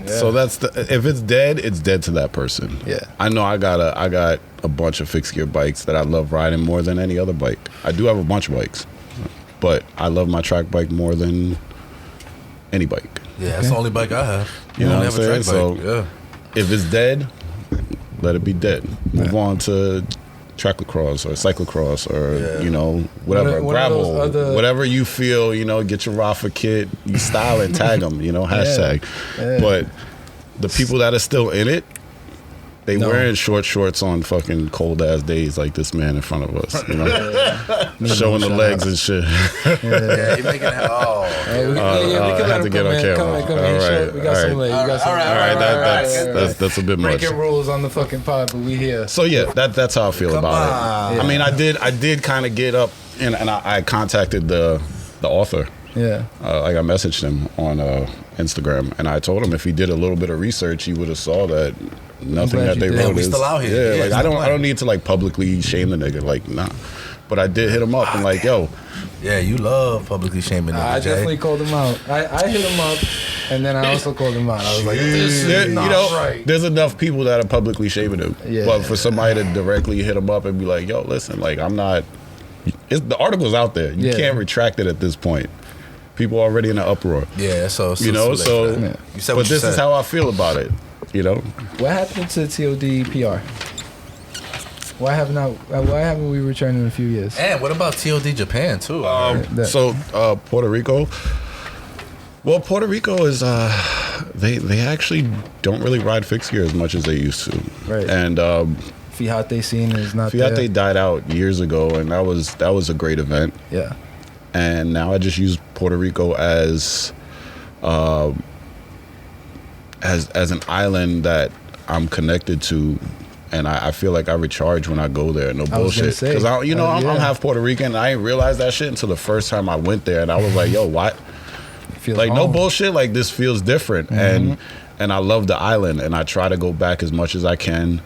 So that's if it's dead to that person. Yeah. I know I got a bunch of fixed gear bikes that I love riding more than any other bike. I do have a bunch of bikes, but I love my track bike more than any bike. Yeah, that's the only bike I have. You know only what I'm have a saying? track So bike. if it's dead, let it be dead. Move on to track lacrosse or cyclocross or you know whatever, One of gravel, those other- whatever you feel. You know, get your Rafa kit, you style and tag them. You know, hashtag. Yeah. But the people that are still in it, they No. wearing short shorts on fucking cold ass days like this man in front of us. You know, showing the legs and shit. Yeah, you making it. Oh. Hey, we, I we had can let to him get come on in. camera. Come in. All Sure, right, we got all some late. We got some all right, All right, right. that's a bit much. breaking rules on the fucking pod, but we here. So yeah, that's how I feel Come about on. it. I mean, I did kind of get up and I contacted the author. Yeah. Like I messaged him on Instagram, and I told him if he did a little bit of research, he would have saw that nothing glad that you they did. wrote Yeah, we is still out here. Yeah, Yeah, like it's I not don't need to like publicly shame the nigga, like nah. But I did hit him up and like, yo, Yeah, you love publicly shaming I niggas, definitely Jay. called him out. I hit him up, and then I also called him out. I was like, this there, is you not know, right. there's enough people that are publicly shaming him. Yeah. But for somebody to directly hit him up and be like, yo, listen, like I'm not. The article's out there. You Yeah. can't retract it at this point. People are already in an uproar. Yeah, so You know, too late so for that. Yeah. You said but what you this is said. how I feel about it. You know, What happened to TOD PR? Why haven't we returned in a few years? And what about TOD Japan too? That- so Puerto Rico. Well, Puerto Rico is they actually don't really ride fixed gear as much as they used to. Right. And Fíjate scene is not Fiat there. died out years ago, and that was a great event. Yeah. And now I just use Puerto Rico as an island that I'm connected to, and I feel like I recharge when I go there. No I was gonna bullshit, say, because I'm yeah. half Puerto Rican. And I didn't realize that shit until the first time I went there, and I was like, yo, what? Feels Like no home. bullshit, like this feels different, and I love the island, and I try to go back as much as I can.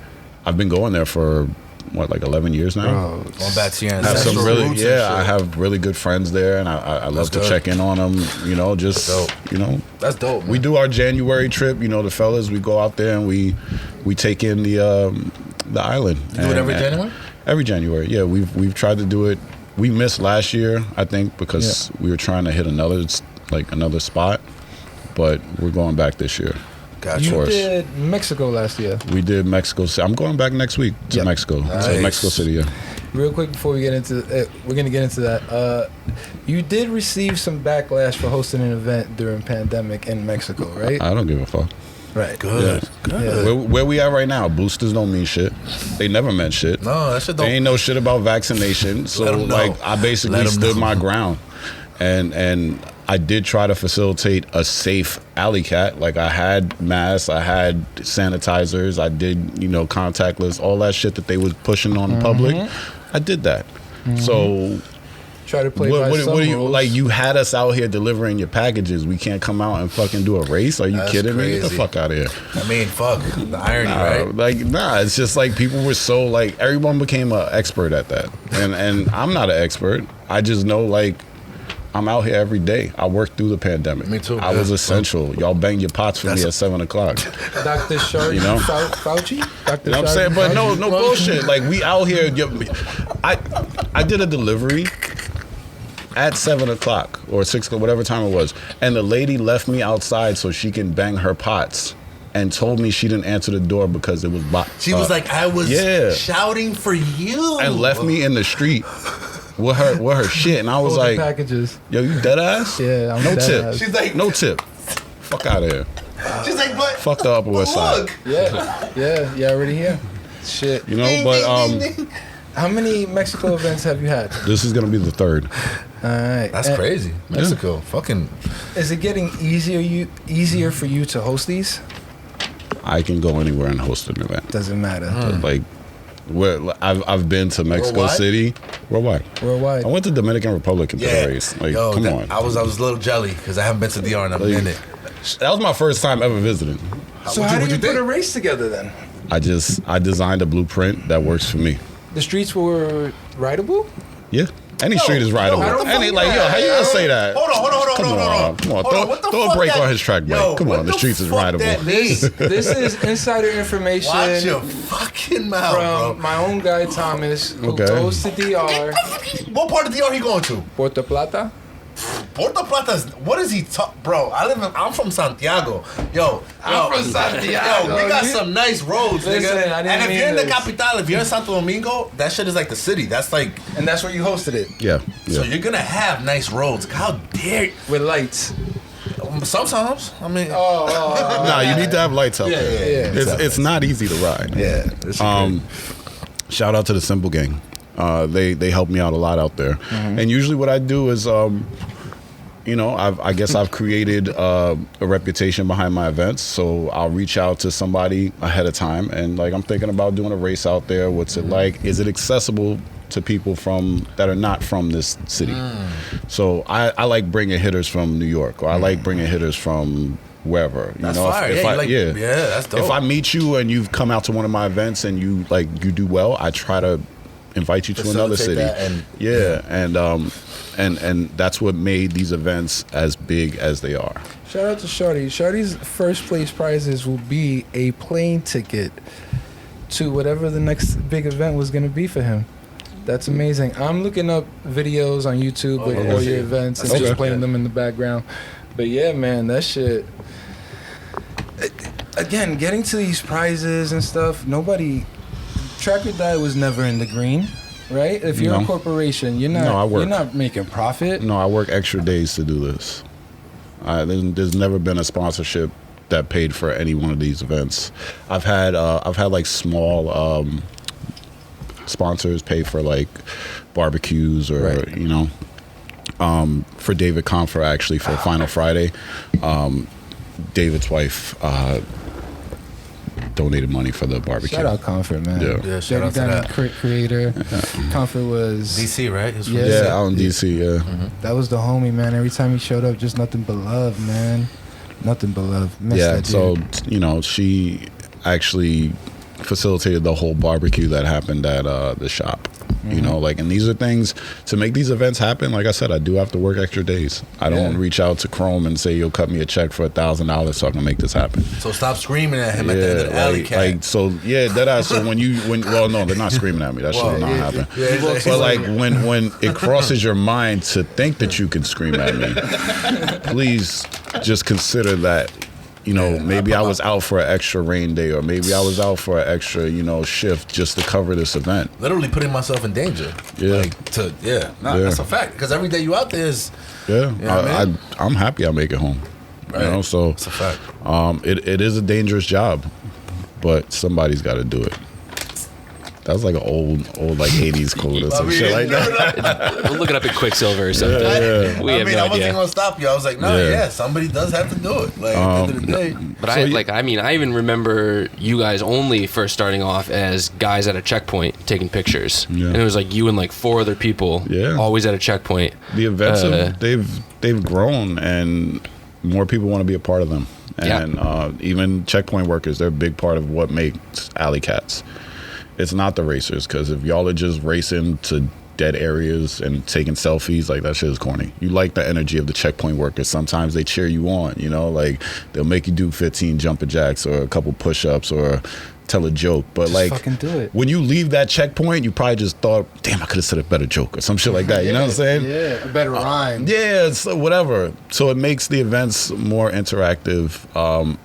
I've been going there for what, like 11 years now. Bro, Going back to your I have some ancestral really, roots and yeah, I shit. have really good friends there, and I love to good. check in on them. You know, just Dope. you know, That's dope, man. we do our January trip. You know, the fellas, we go out there and we take in the island. You do it every January? Every January, yeah. We've tried to do it. We missed last year, I think, because we were trying to hit another spot, but we're going back this year. Gotcha. You course. did Mexico last year. We did Mexico City. I'm going back next week to Yep. Mexico, Nice. to Mexico City. Yeah. Real quick before we get into we're gonna get into that. You did receive some backlash for hosting an event during pandemic in Mexico, right? I don't give a fuck. Right. Good. Yeah. Good. Where we at right now? Boosters don't mean shit. They never meant shit. No, that shit They don't. ain't no shit about vaccination. So Let 'em know. like, I basically Let 'em stood know. my ground, and I did try to facilitate a safe alley cat. Like I had masks, I had sanitizers, I did contactless, all that shit that they was pushing on the public. I did that. So Try to play by some what do you rules. like? You had us out here delivering your packages. We can't come out and fucking do a race? Are you That's kidding me? Get the crazy. fuck out of here. I mean, fuck the irony, right? Like it's just like people were so like everyone became an expert at that, and I'm not an expert. I just know like I'm out here every day. I worked through the pandemic. Me too, I man. was essential. Y'all bang your pots for me at 7:00. Dr. Shardy, You know? Fauci? Dr. You know what I'm saying? But no bullshit. Like we out here. I did a delivery at 7:00 or 6:00, whatever time it was, and the lady left me outside so she can bang her pots, and told me she didn't answer the door because it was She was like, I was yeah. shouting for you. and left me in the street with her shit, and I was Holding like, packages. yo, you dead ass? Yeah, I'm no dead tip. ass. She's like, No tip. Fuck out of here. she's like, but Fuck the Upper West Side. look. Yeah, already here. Shit. You know, but How many Mexico events have you had? this is gonna be the third. All right. That's And crazy. Mexico, fucking. Is it getting easier for you to host these? I can go anywhere and host an event. Doesn't matter. Like, I've been to Mexico Worldwide? City, worldwide. Worldwide. I went to Dominican Republic and did Yeah. a race. Like, Yo, come on. I was a little jelly because I haven't been to DR in a minute. That was my first time ever visiting. So What'd how you do you put think? a race together then? I designed a blueprint that works for me. The streets were rideable? Yeah. Any street is rideable. what the Any fuck? like, yo, how you gonna say that? Hold on. Come on. Hold on, what the Throw a fuck break that- on his track bike. Yo, Come what on, the streets is fuck rideable. that mean? This is insider information Watch your fucking mouth, from bro. my own guy Thomas, who Okay. goes to DR, What part of DR he going to? Puerto Plata. Puerto Plata's. What is he talk, bro? I'm from Santiago. Yo, I'm from Santiago. Yo, we got You- some nice roads, Listen, nigga. I didn't And if mean you're in the this. capital, if you're in Santo Domingo, that shit is like the city. That's like. And that's where you hosted it, Yeah. So Yeah. you're gonna have nice roads. How dare? with lights. Sometimes, I mean. Nah, you need to have lights out Yeah, there. yeah, yeah. It's not easy to ride. Yeah. Shout out to the Simple Gang. They help me out a lot out there. And usually what I do is, I guess I've created a reputation behind my events. So I'll reach out to somebody ahead of time and like I'm thinking about doing a race out there. What's it like? Is it accessible to people that are not from this city? So I like bringing hitters from New York, or I like bringing hitters from wherever. That's fire. Yeah, that's dope. If I meet you and you've come out to one of my events and you do well, I try to invite you to another city. Facilitate that And that's what made these events as big as they are. Shout out to Shardy. Shardy's first place prizes will be a plane ticket to whatever the next big event was going to be for him. That's amazing. I'm looking up videos on YouTube with all your events and just playing them in the background. But yeah, man, that shit. Again, getting to these prizes and stuff, Track or Die was never in the green, right? If you're a No. corporation, you're No, I not work. you're not making profit. No, I work extra days to do this. There's never been a sponsorship that paid for any one of these events. I've had like small sponsors pay for like barbecues or Right. you know. For David Confer, actually, for Final Friday, David's wife donated money for the barbecue. Shout out Comfort, man. Yeah. Yeah, shout out to Diamond that. Creator. Comfort was DC, right? He's from Yeah. DC. Yeah, out in DC. Yeah, that was the homie, man. Every time he showed up, just nothing but love, man. Nothing but love. Miss yeah. that So dude. you know, she actually facilitated the whole barbecue that happened at the shop. You know, like, and these are things to make these events happen. Like I said, I do have to work extra days. I don't Yeah. reach out to Chrome and say you'll cut me a check for $1,000 so I can make this happen. So stop screaming at him at the end of the alley, cat. like so, yeah, that. So well, no, they're not screaming at me. That shit will not happen. Yeah, But like when it crosses your mind to think that you can scream at me, please just consider that. You know, maybe I was out for an extra rain day, or maybe I was out for an extra, shift just to cover this event. Literally putting myself in danger. Yeah. Yeah. That's a fact. Because every day you out there is, Yeah, Yeah, man. I'm happy I make it home. right? You know, so That's a fact. it is a dangerous job, but somebody's got to do it. That was like an old like 80s quote or some shit like that. We'll look it up in Quicksilver or something. Yeah. We have no I wasn't idea. going to stop you. I was like, no, Yeah. somebody does have to do it. Like, at the end of the day. But I even remember you guys only first starting off as guys at a checkpoint taking pictures. Yeah. And it was like you and like 4 other people Yeah. always at a checkpoint. The events they've grown, and more people want to be a part of them. Yeah. And even checkpoint workers, they're a big part of what makes Alley Cats. It's not the racers, because if y'all are just racing to dead areas and taking selfies, like, that shit is corny. You like the energy of the checkpoint workers. Sometimes they cheer you on, like they'll make you do 15 jumping jacks or a couple push-ups or tell a joke. But Just like, fucking do it. when you leave that checkpoint, you probably just thought, damn, I could have said a better joke or some shit like that. You know what I'm saying? Yeah, a better rhyme. Yeah, it's whatever. So it makes the events more interactive.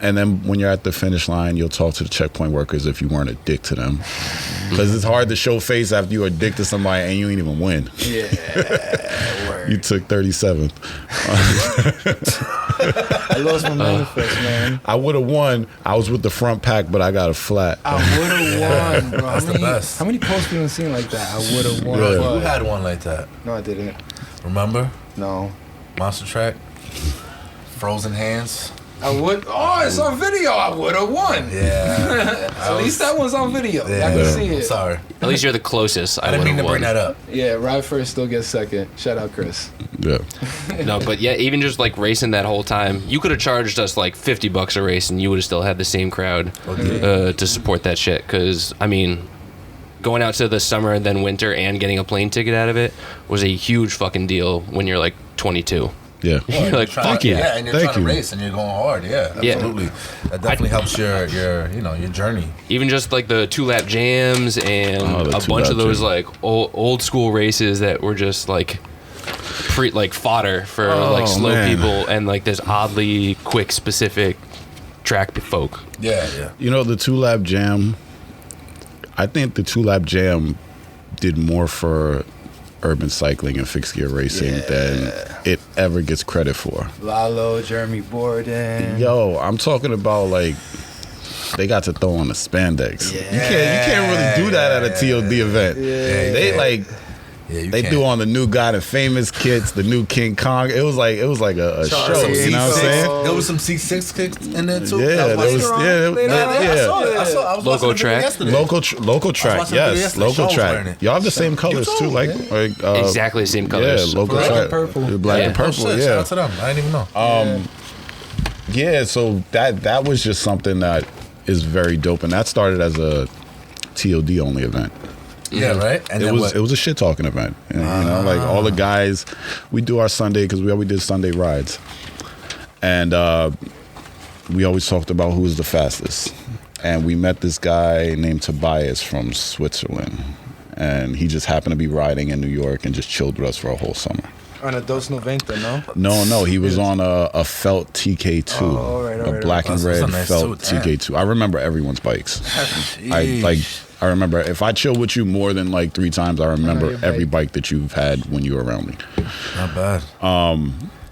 And then when you're at the finish line, you'll talk to the checkpoint workers if you weren't a dick to them. Because it's hard to show face after you're a dick to somebody and you ain't even win. Yeah, word. You took 37th. I lost my manifest, man. I would have won. I was with the front pack, but I got a flat. I would have won, bro. That's the best. How many posts we done seen like that? I would have won. Yeah. but- You had one like that. No, I didn't. Remember? No. Monster Track? Frozen Hands? I would. Oh, it's on video. I would have won. Yeah. At least that one's on video. Yeah. I can see I'm it. sorry. At least you're the closest. I didn't mean to would've bring won. that up. Yeah, ride first, still get second. Shout out, Chris. Yeah. No, but yeah, even just like racing that whole time, you could have charged us like $50 a race, and you would have still had the same crowd to support that shit. Because I mean, going out to the summer and then winter and getting a plane ticket out of it was a huge fucking deal when you're like 22. Yeah. You're like, Trying fuck to- yeah. Yeah, and you're Thank trying to you. race and you're going hard. Yeah, Yeah. absolutely. That definitely helps your journey. Even just like the 2-lap jams and Oh, the a bunch 2-lap of those jam. like old school races that were just like fodder for like slow man. people and like this oddly quick specific track folk. Yeah. You know, the 2-lap jam, I think the 2-lap jam did more for urban cycling and fixed gear racing than it ever gets credit for. Lalo, Jeremy Borden. Yo, I'm talking about, like, they got to throw on the spandex. You can't really do that at a TOD event. They like Yeah, you they can't. threw on the new God and Famous kits, the new King Kong. It was like a show. Some You know what I'm saying? There was some C6 kicks in there too. Yeah, there was. I saw it. I was Logo watching the video track. yesterday. Local track, watching the video yes, yesterday. local Sean was wearing track. it. Y'all have the same colors too, too, like Exactly the same colors. Yeah, local Black track, and purple. black Yeah. and purple. Oh, shit, Shout Yeah, out to them. I didn't even know. yeah. So that was just something that is very dope, and that started as a TOD only event. Yeah, right. And It then was what? it was a shit talking event. And, like all the guys, we do our Sunday because we always did Sunday rides, and we always talked about who was the fastest. And we met this guy named Tobias from Switzerland, and he just happened to be riding in New York and just chilled with us for a whole summer. On a Dos 90, no? No, he was on a felt TK2, Oh, all right, a black and That's a red nice felt suit, TK2. I remember everyone's bikes. I remember if I chill with you more than like 3 times, I remember your every bike. bike that you've had when you were around me. Not bad.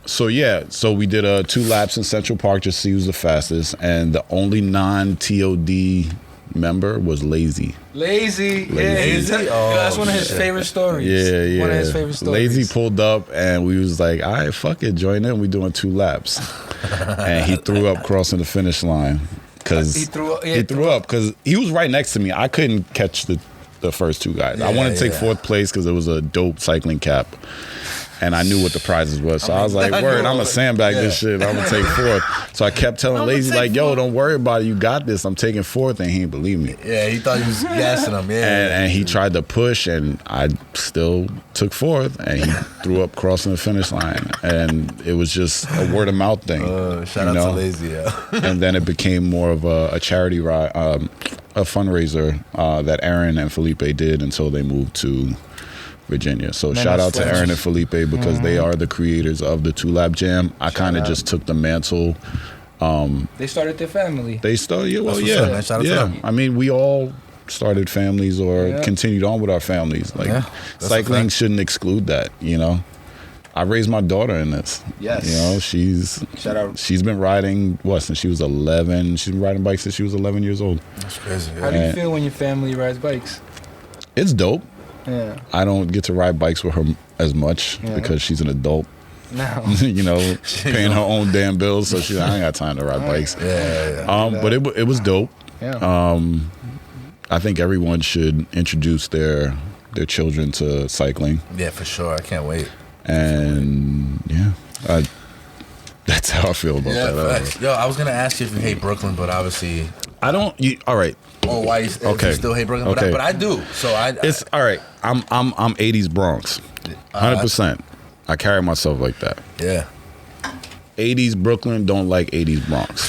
So we did 2 laps in Central Park just to see who's the fastest, and the only non-TOD member was Lazy. Lazy. Yeah, Lazy? Oh, that's one of his shit. favorite stories. Yeah. One of his favorite stories. Lazy pulled up and we was like, all right, fuck it, join in. We doing 2 laps. And he threw up crossing the finish line. Cause He threw up- yeah, he threw up because he was right next to me. I couldn't catch the first 2 guys. I wanted to take 4th place because it was a dope cycling cap. And I knew what the prizes was. So I was like, word, I'm going to sandbag this shit. I'm going to take 4th. So I kept telling Lazy, like, yo, don't worry about it. You got this. I'm taking 4th. And he didn't believe me. Yeah, he thought he was gassing him. Yeah. And he tried to push, and I still took 4th. And he threw up crossing the finish line. And it was just a word of mouth thing. Shout out to Lazy, yeah. And then it became more of a charity ride, a fundraiser that Aaron and Felipe did until they moved to Virginia. So shout out to Aaron and Felipe because they are the creators of the 2 Lap Jam. I kind of just took the mantle. They started their family. They started, Shout out to them. I mean, we all started families or continued on with our families. Like cycling shouldn't exclude that, you know. I raised my daughter in this. Yes. You know, she's been riding since she was 11. She's been riding bikes since she was 11 years old. That's crazy. How do you feel when your family rides bikes? It's dope. Yeah. I don't get to ride bikes with her as much because she's an adult. No. You know, paying her own damn bills, so I ain't got time to ride bikes. But it was dope. Yeah. I think everyone should introduce their children to cycling. Yeah, for sure. I can't wait. And that's how I feel about that. Facts. Yo, I was gonna ask you if you hate Brooklyn, but obviously I don't. All right. or why you, if you still hate Brooklyn. Okay. But I do. So It's all right. I'm 80s Bronx, 100%. I carry myself like that. Yeah. 80s Brooklyn don't like 80s Bronx.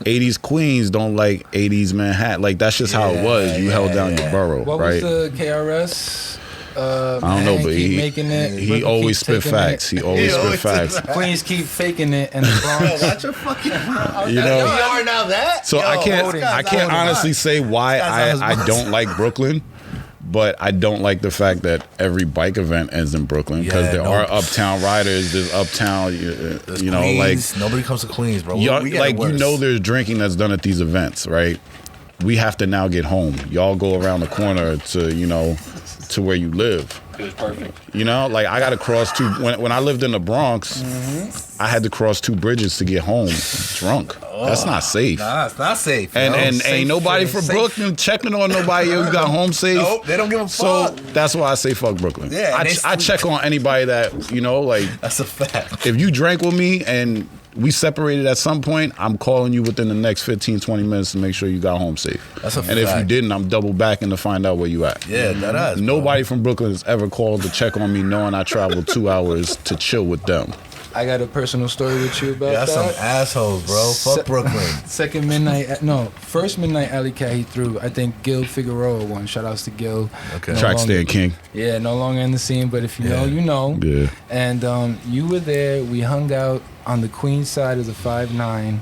80s Queens don't like 80s Manhattan. Like that's just how it was. You held down your borough, What right? was the KRS? I don't know, but making it. he Brooklyn always keep spit taking facts. it. He always spit facts. Queens keep faking it, and the Bronx. Watch your fucking mouth. You know? You are now that. So I can't honestly say why guy's on his I don't like Brooklyn, but I don't like the fact that every bike event ends in Brooklyn because there are uptown riders. There's uptown, you know, Queens. like Nobody comes to Queens, bro. y'all, We get like it worse. you know, there's drinking that's done at these events, right? We have to now get home. Y'all go around the corner to where you live. It was perfect. You know, like I got to cross when I lived in the Bronx, I had to cross 2 bridges to get home drunk. That's not safe. Nah, it's not safe. And Safe, ain't nobody from safe. Brooklyn checking on nobody. You got home safe. Nope, they don't give a So fuck. that's why I say fuck Brooklyn. Yeah, and I check on anybody that, like, That's a fact. if you drank with me and we separated at some point, I'm calling you within the next 15, 20 minutes to make sure you got home safe. That's a And if you fact. didn't, I'm double backing to find out where you at. Yeah, that is. Nobody from Brooklyn has ever called to check on me knowing I traveled 2 hours to chill with them. I got a personal story with you about That's some that. assholes, bro. Fuck Brooklyn. First midnight alley cat he threw. I think Gil Figueroa won. Shout outs to Gil. Okay. No Track longer- stand king. Yeah, no longer in the scene, but if you know, you know. Yeah. And you were there. We hung out on the Queen side of the 5-9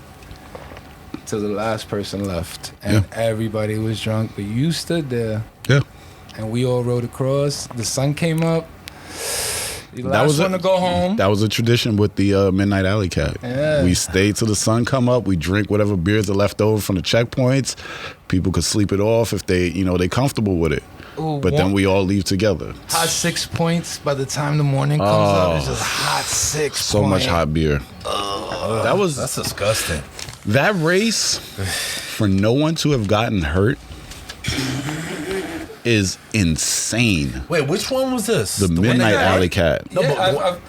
till the last person left, and everybody was drunk. But you stood there, Yeah. and we all rode across. The sun came up. The That last was one to go home. That was a tradition with the Midnight Alley Cat. Yeah. We stayed till the sun come up. We drink whatever beers are left over from the checkpoints. People could sleep it off if they comfortable with it. Ooh, But then we all leave together. hot 6 points. By the time the morning comes up, it's just hot 6. So much hot beer. That's disgusting. That race, for no one to have gotten hurt, is insane. Wait, which one was this? The one Midnight that- Alley Cat. Yeah, but-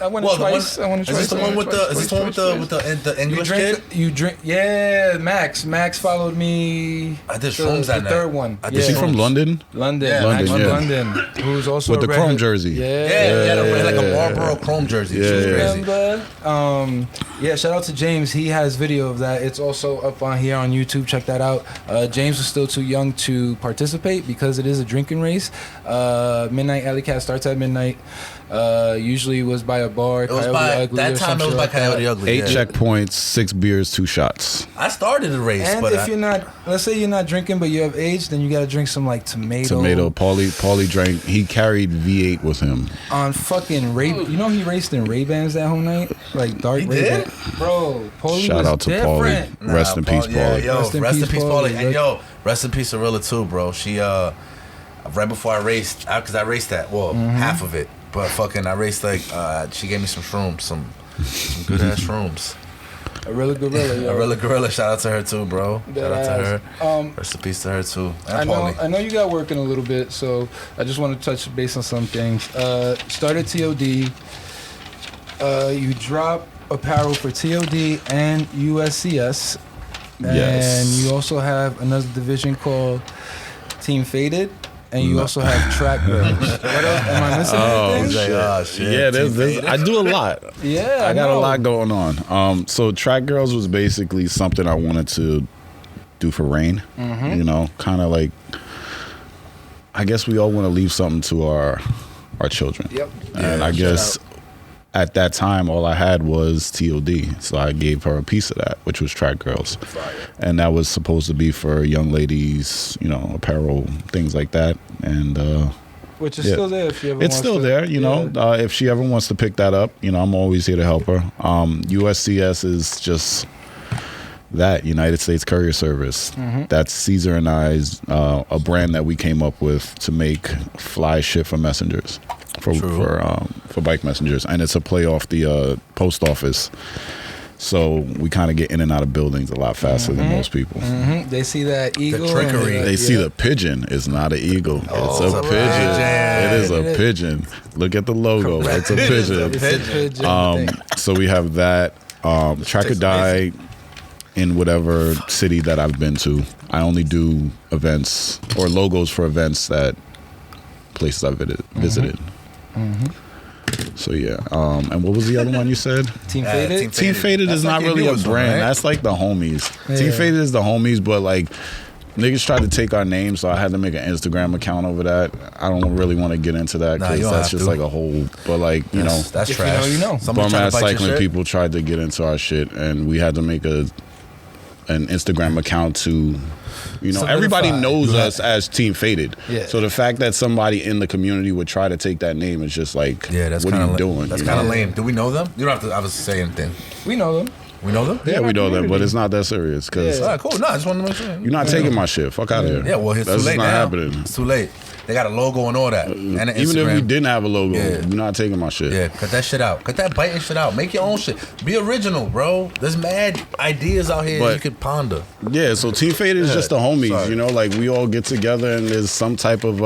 I won well, it the one- twice. I won it Is this twice. the one with the? Is this the one with the You English drink. kid? You drink. Yeah, Max. Max followed me. I did the- shrooms that the night. third one. I did Is he from shrooms. London? London. Yeah, Max from London, London. Who's also With a the chrome redhead. jersey. Yeah, like a Marlboro Chrome jersey. She was Yeah. crazy. Remember? Yeah, shout out to James. He has video of that. It's also up on here on YouTube. Check that out. James was still too young to participate because it is a drinking race. Midnight Alley Cat starts at midnight. Usually was by a bar. It was Coyote by Ugly that or time. It was some by shit like Coyote that. Ugly. 8 yeah. checkpoints, 6 beers, 2 shots. I started the race, And but if you're not, let's say you're not drinking, but you have age, then you got to drink some like tomato. Paulie drank. He carried V8 with him. On fucking Ray. You know he raced in Ray-Bans that whole night? Like dark He Ray-Ban. did? Bro, Paulie Shout was out to different. Paulie. Rest in peace, Yeah, Paulie. yo, rest in peace, Paulie. And yo, Rest in peace, Arilla too, bro. She right before I raced, because I raced that, well, half of it, but fucking I raced like she gave me some shrooms, some good ass shrooms. Arilla Gorilla, yo. Arilla Gorilla, shout out to her too, bro. Shout out to her. her. Rest in peace to her too. I And Paulie. know you got working a little bit, so I just want to touch base on some things. Started TOD. You drop apparel for TOD and USCS. And Yes. you also have another division called Team Faded. And you also have Track Girls. What else? Am I missing anything? Like, oh, shit. Yeah, there's I do a lot. Yeah, I got know. a lot going on. So Track Girls was basically something I wanted to do for Rain. You know, kind of like, I guess we all want to leave something to our children. Yep. And I shout guess at that time, all I had was TOD. So I gave her a piece of that, which was Track Girls. And that was supposed to be for young ladies, you know, apparel, things like that. And Which is yeah. still there if you ever it's wants still to- there, you know. Yeah. If she ever wants to pick that up, you know, I'm always here to help her. USCS is just that, United States Courier Service. That's Caesar and I's a brand that we came up with to make fly shit for messengers, for bike messengers, and it's a play off the post office. So we kind of get in and out of buildings a lot faster than most people. They see that eagle. and trickery. they're like, They see yeah. the pigeon. It's not an eagle. It's a pigeon. pigeon. It is a pigeon. Look at the logo. It's a pigeon. It's a pigeon. So we have that. Track or Die in whatever city that I've been to. I only do events or logos for events that places I've visited. So yeah. And what was the other one you said? Team Faded. Team Team Faded That's is like not your really a newest one, brand. right? That's like the homies. Yeah. Team Faded is the homies, but like niggas tried to take our name, so I had to make an Instagram account over that. I don't really want to get into that Nah, you because don't that's have just to. like a whole. But like you know, That's If you trash. know, you know. Somebody bum trying ass to bite your cycling shit? people tried to get into our shit, and we had to make an Instagram account to. You know, everybody Solidify. knows us as Team Faded. Yeah. So the fact that somebody in the community would try to take that name is just like, Yeah, that's what kind are you of doing? That's you kind of know? lame. Do we know them? You don't have to obviously say anything. We know them. We know them? Yeah, we know that, but community. it's not that serious because Yeah. All right, cool. No, I just wanted to make sure. you're not taking my shit. Fuck out of here. Yeah, well, it's That's too late not now. happening. It's too late. They got a logo and all that, and an Even if we Instagram. didn't have a logo, Yeah. you're not taking my shit. Yeah, cut that shit out. Cut that biting shit out. Make your own shit. Be original, bro. There's mad ideas out here But- you could ponder. Yeah, so Team Faded is just the homies, Sorry. you know, like we all get together and there's some type of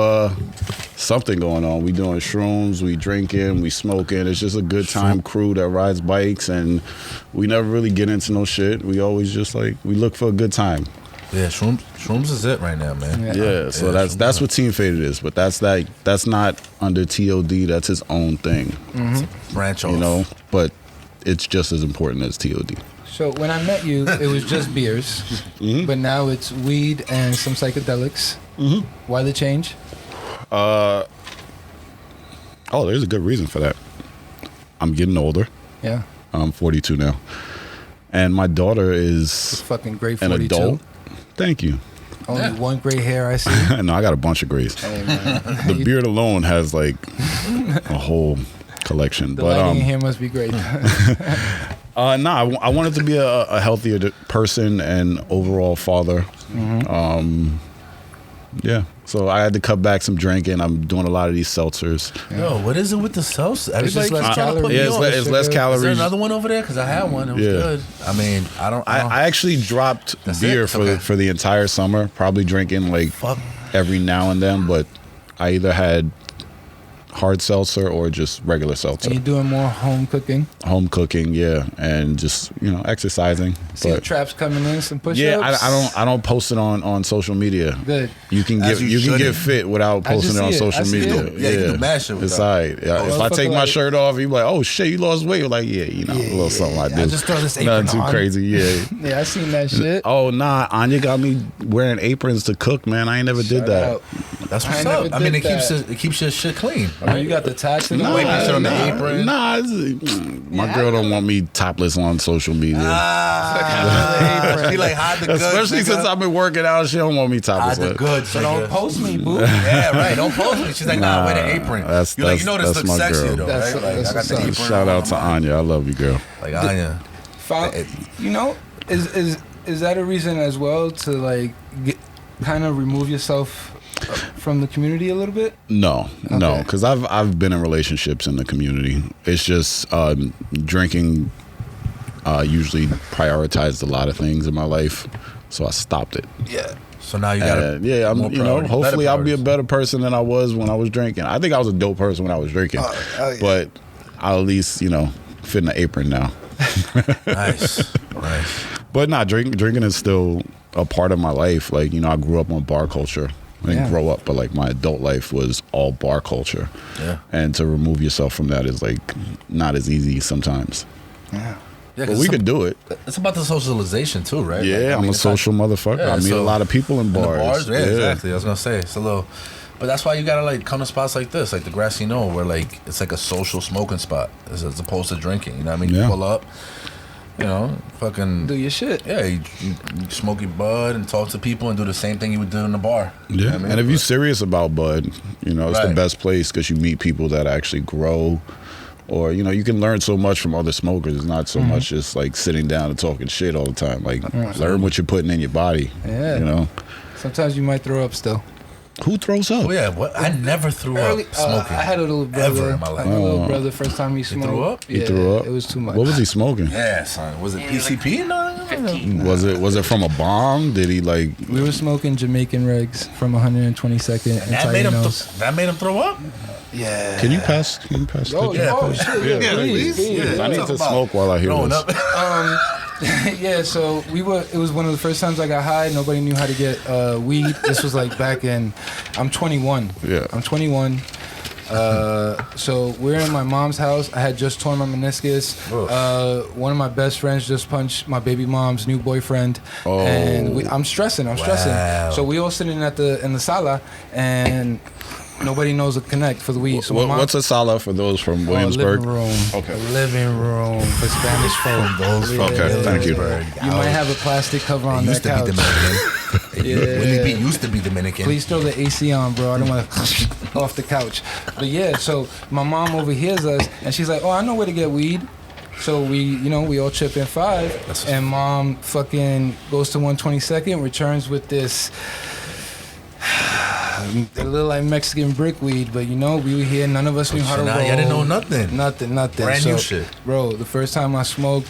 something going on. We doing shrooms, we drinking, we smoking. It's just a good time crew that rides bikes, and we never really get into no shit. We always just like we look for a good time. Yeah, shrooms is it right now, man. Yeah. Yeah, so Yeah, that's what Team Faded is, but that's not under TOD. That's his own thing, Branch off. you know. But it's just as important as TOD. So when I met you, it was just beers, but now it's weed and some psychedelics. Why the change? Oh, there's a good reason for that. I'm getting older. Yeah, I'm 42 now, and my daughter it's is fucking great. an 42. adult. Thank you. Only one gray hair I see. No, I got a bunch of grays. Hey, man. The beard alone has like a whole collection. The But lighting in here must be great. I wanted to be a healthier person and overall father. Yeah, so I had to cut back some drinking. I'm doing a lot of these seltzers. Yo, what is it with the sauce? It's Everybody's less trying to put calories. me Yeah, on. it's less Is there Is calories. there another one over there? Because I had one. It was Yeah. good. I mean, I don't. I actually dropped That's beer it? for Okay. for the entire summer. Probably drinking like Fuck. every now and then, but I either had hard seltzer or just regular seltzer. And you're doing more home cooking. Home cooking, yeah, and just exercising. See the But traps coming in, some push-ups. yeah, I don't post it on social media. Good. You can As get you you can get shouldn't. fit without I just posting it on see it. I social see media. it. Yeah, you can do mad shit with It's that. alright. Yeah, if I motherfucker take my like- shirt off, you be like, oh shit, you lost weight. You're like, yeah, a little something like I this. just throw this apron Nothing too on. crazy. Yeah. Yeah, I seen that shit. Oh nah, Anya got me wearing aprons to cook, man. I ain't never did Shout that. out. That's I what's never up. I mean, did it keeps your shit clean. I mean, you got the tax in the Nah, way. that shit on the nah, apron. Nah, my girl don't want me topless on social media. She like hide the goods. Especially nigga. since I've been working out, she don't want me topless. hide the goods. So don't post me, boo. Yeah, right. Don't post me. She's like, nah, wear the apron. that's- You're like, you know this that's looks my sexy girl. though, That's- right? Like, that's I got the what's apron. up. Shout on. out to Anya. I love you, girl. Like Anya. Found, you know, is that a reason as well to like kind of remove yourself from the community a little bit? No, Okay. because I've been in relationships in the community. It's just drinking usually prioritized a lot of things in my life, so I stopped it. Yeah. So now you got Yeah, I'm. more You know, priority, hopefully better I'll be a priorities. better person than I was when I was drinking. I think I was a dope person when I was drinking, yeah. but I'll at least fit in the apron now. Nice. But nah, drinking is still a part of my life. Like, I grew up on bar culture. I didn't Yeah. grow up, but like my adult life was all bar culture. Yeah. And to remove yourself from that is like not as easy sometimes. Yeah. Yeah, But we could do it. It's about the socialization too, right? Yeah, Like, I I'm mean, a it's not- social motherfucker. Yeah, I meet a so- lot of people in in the bars. Yeah, exactly. I was gonna say it's a little, but that's why you gotta like come to spots like this, like the Grassy Knoll, where like it's like a social smoking spot as opposed to drinking. You know what I mean? Yeah. You pull up, fucking Do your shit. yeah, you smoke your bud and talk to people and do the same thing you would do in the bar. You know Yeah, what I mean? and if you're But- serious about bud, it's the Right. best place because you meet people that actually grow, or you can learn so much from other smokers. It's not so much just like sitting down and talking shit all the time. Like learn what you're putting in your body. Yeah. Sometimes you might throw up still. Who throws up? Oh yeah, what? I never threw Early, up smoking. I had a little brother. Ever in my life. I had a little brother. First time he smoked. threw up? He Yeah, threw up. It was too much. What was he smoking? Yeah, son. Was it PCP? No. 15. Was it from a bong? Did he like? We were smoking Jamaican regs from 122nd and That made him. Nose. That made him throw up. Yeah. Can you pass? Oh, Yeah, oh please. shit! Yeah, please. Yeah. I need Talk to about smoke while I hear Growing this. up. Yeah, so it was one of the first times I got high. Nobody knew how to get weed. This was like back in, I'm 21. Yeah. I'm 21. So we're in my mom's house. I had just torn my meniscus. One of my best friends just punched my baby mom's new boyfriend. Oh. And I'm stressing. Wow. So we all sitting in the sala, and nobody knows a connect for the weed. So my mom, What's a sala for those from Williamsburg? living room. Okay. A living room for Spanish folk. Those Yeah. Okay, thank you. You might have a plastic cover on that Used to be couch. Dominican. Yeah. Willie B used to be Dominican. Please throw the AC on, bro. I don't want to off the couch. But yeah, so my mom overhears us, and she's like, "Oh, I know where to get weed." So we all chip in five, and mom fucking goes to 122nd, returns with this. A little like Mexican brick weed, but we were here. None of us knew how to Nah, roll. y'all didn't know nothing. Nothing. Brand new shit. Bro, the first time I smoked,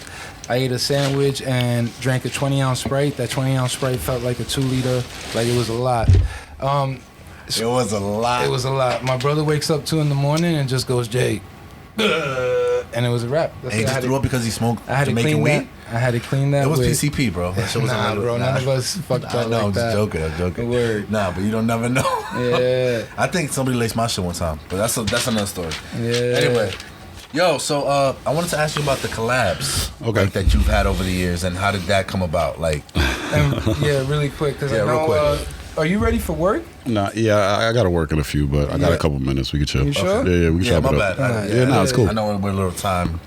I ate a sandwich and drank a 20-ounce Sprite. That 20-ounce Sprite felt like a 2-liter. Like it was a lot. It was a lot. It was a lot. My brother wakes up 2 a.m. and just goes, "Jay," and it was a wrap. That's And he it. just threw up because he smoked I had to Jamaican clean weed. that. I had to clean that. It was with, PCP, bro. That shit was a Nah, little, bro. None of us fucked I up know. like I'm that. just joking. Word. Nah, but you don't never know. Yeah. I think somebody laced my shit one time, but that's another story. Yeah. Anyway, yo, so I wanted to ask you about the collabs, Okay. like, that you've had over the years, and how did that come about? Like, And, yeah, really quick, because Yeah, I know. real quick. Are you ready for work? Nah, yeah, I got to work in a few, but I got Yeah. a couple minutes. We can chill. You sure? Yeah, we can yeah, chop my it bad. up. Yeah, no, it's cool. I know we're a little time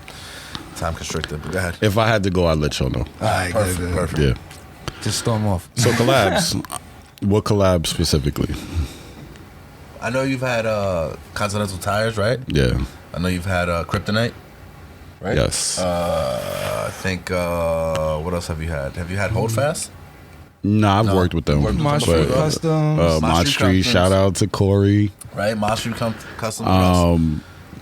constricted, but go ahead. If I had to go, I'd let y'all know. All right, Perfect. Yeah. Just storm off. So collabs. What collabs specifically? I know you've had Continental Tires, right? Yeah. I know you've had Kryptonite, right? Yes. I think what else have you had? Have you had Holdfast? Nah, I've No. worked with them. Worked with My them Street before. Customs. My Mod Street Street, Customs. shout out to Corey. Right, Monster Custom. What else?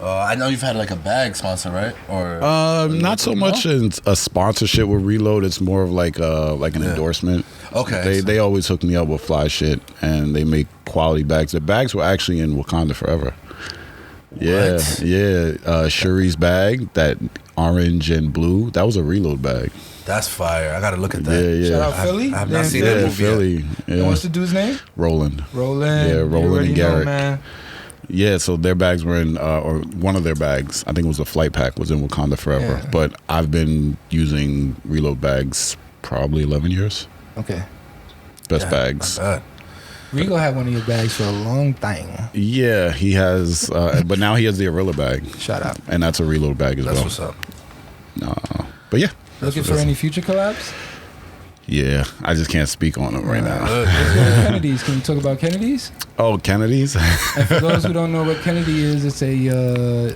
I know you've had like a bag sponsor, right? Or Not so much in a sponsorship with Reload. It's more of like an endorsement. Okay. They always hook me up with fly shit, and they make quality bags. The bags were actually in Wakanda forever. Yeah, What? yeah. Shuri's bag, that orange and blue, that was a Reload bag. That's fire. I gotta look at that. Yeah, yeah. Shout out Philly. I have not Damn, seen that Yeah, movie yet. Philly. And Yeah. what's the dude's name? Roland. Roland. Yeah, You Roland already and know, Garrett. man. Yeah, so their bags were in, or one of their bags, I think it was a flight pack, was in Wakanda forever. Yeah. But I've been using Reload bags probably 11 years. Okay. Best Yeah, bags. not bad. Rigo had one of your bags for a long time. Yeah, he has, but now he has the Arilla bag, Shout out. and that's a Reload bag as That's well. what's up. But yeah, Looking for any future collabs? yeah, I just can't speak on them right now. Kennedy's. Can you talk about Kennedy's? Oh, Kennedy's? And for those who don't know what Kennedy is, it's a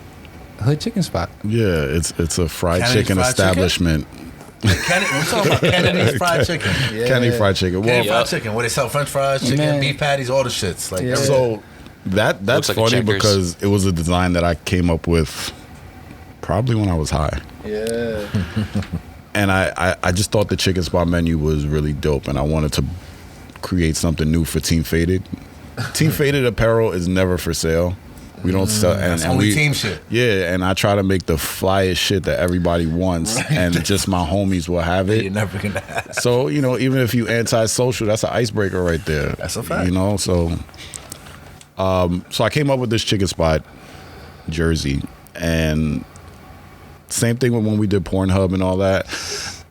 hood chicken spot. Yeah, it's a fried Kennedy's chicken Fried Chicken? establishment We're talking about Kennedy's Fried Chicken. Yeah. Kenny Fried Chicken. Well, Kenny Fried Chicken, where they sell French fries, chicken, Man. beef patties, all the shits. Like, Yeah. so that's Looks like a funny Checkers. because it was a design that I came up with probably when I was high. Yeah. And I just thought the chicken spot menu was really dope, and I wanted to create something new for Team Faded. Team Faded apparel is never for sale. We don't sell, and only we, team shit. Yeah, and I try to make the flyest shit that everybody wants, and just my homies will have You're it. never gonna have. So even if you anti-social, that's an icebreaker right there. That's a fact. So I came up with this chicken spot jersey, and same thing with when we did Pornhub and all that.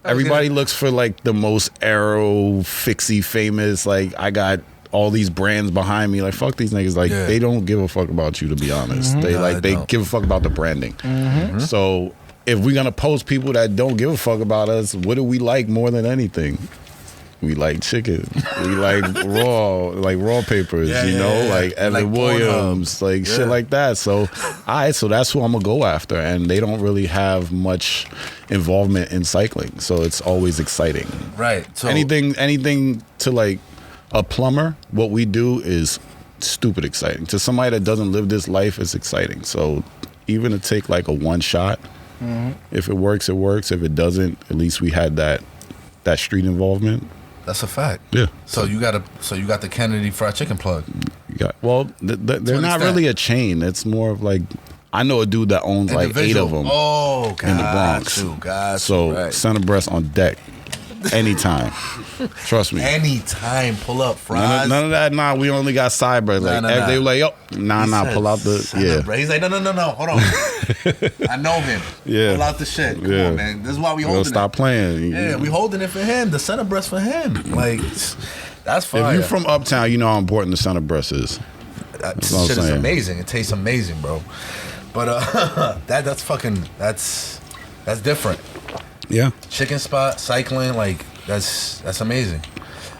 Everybody looks for like the most aero fixie famous. Like I got all these brands behind me. Like fuck these niggas. Like they don't give a fuck about you, to be honest. They they don't. give a fuck about the branding. So if we're gonna post people that don't give a fuck about us, what do we like more than anything? We like chicken. We like raw papers, like Evan Like Williams, like shit like that. So, so that's who I'm gonna go after. And they don't really have much involvement in cycling, so it's always exciting. Right. So Anything to like a plumber, what we do is stupid exciting. To somebody that doesn't live this life, it's exciting. So even to take like a one shot, if it works, it works. If it doesn't, at least we had that street involvement. that's a fact. Yeah. So you got the Kennedy Fried Chicken plug. They're not extent. really a chain. It's more of like, I know a dude that owns like 8 of them Oh, in the Bronx. So right. center breast on deck, anytime. Trust me. Anytime, pull up fries. None of that. Nah, we only got side bread. Like Nah. they were like, yo, He nah. said, Pull out the "Son of bread." He's like, no, hold on. I know him. Yeah. Pull out the shit. Come Yeah. on, man. This is why we We'll holding stop it. playing. Yeah, we holding it for him. The center breast for him. Like, that's fire. If you're from Uptown, you know how important the center breast is. That what I'm shit is saying. amazing. It tastes amazing, bro. But that's different. Yeah. Chicken spot, cycling, like that's amazing.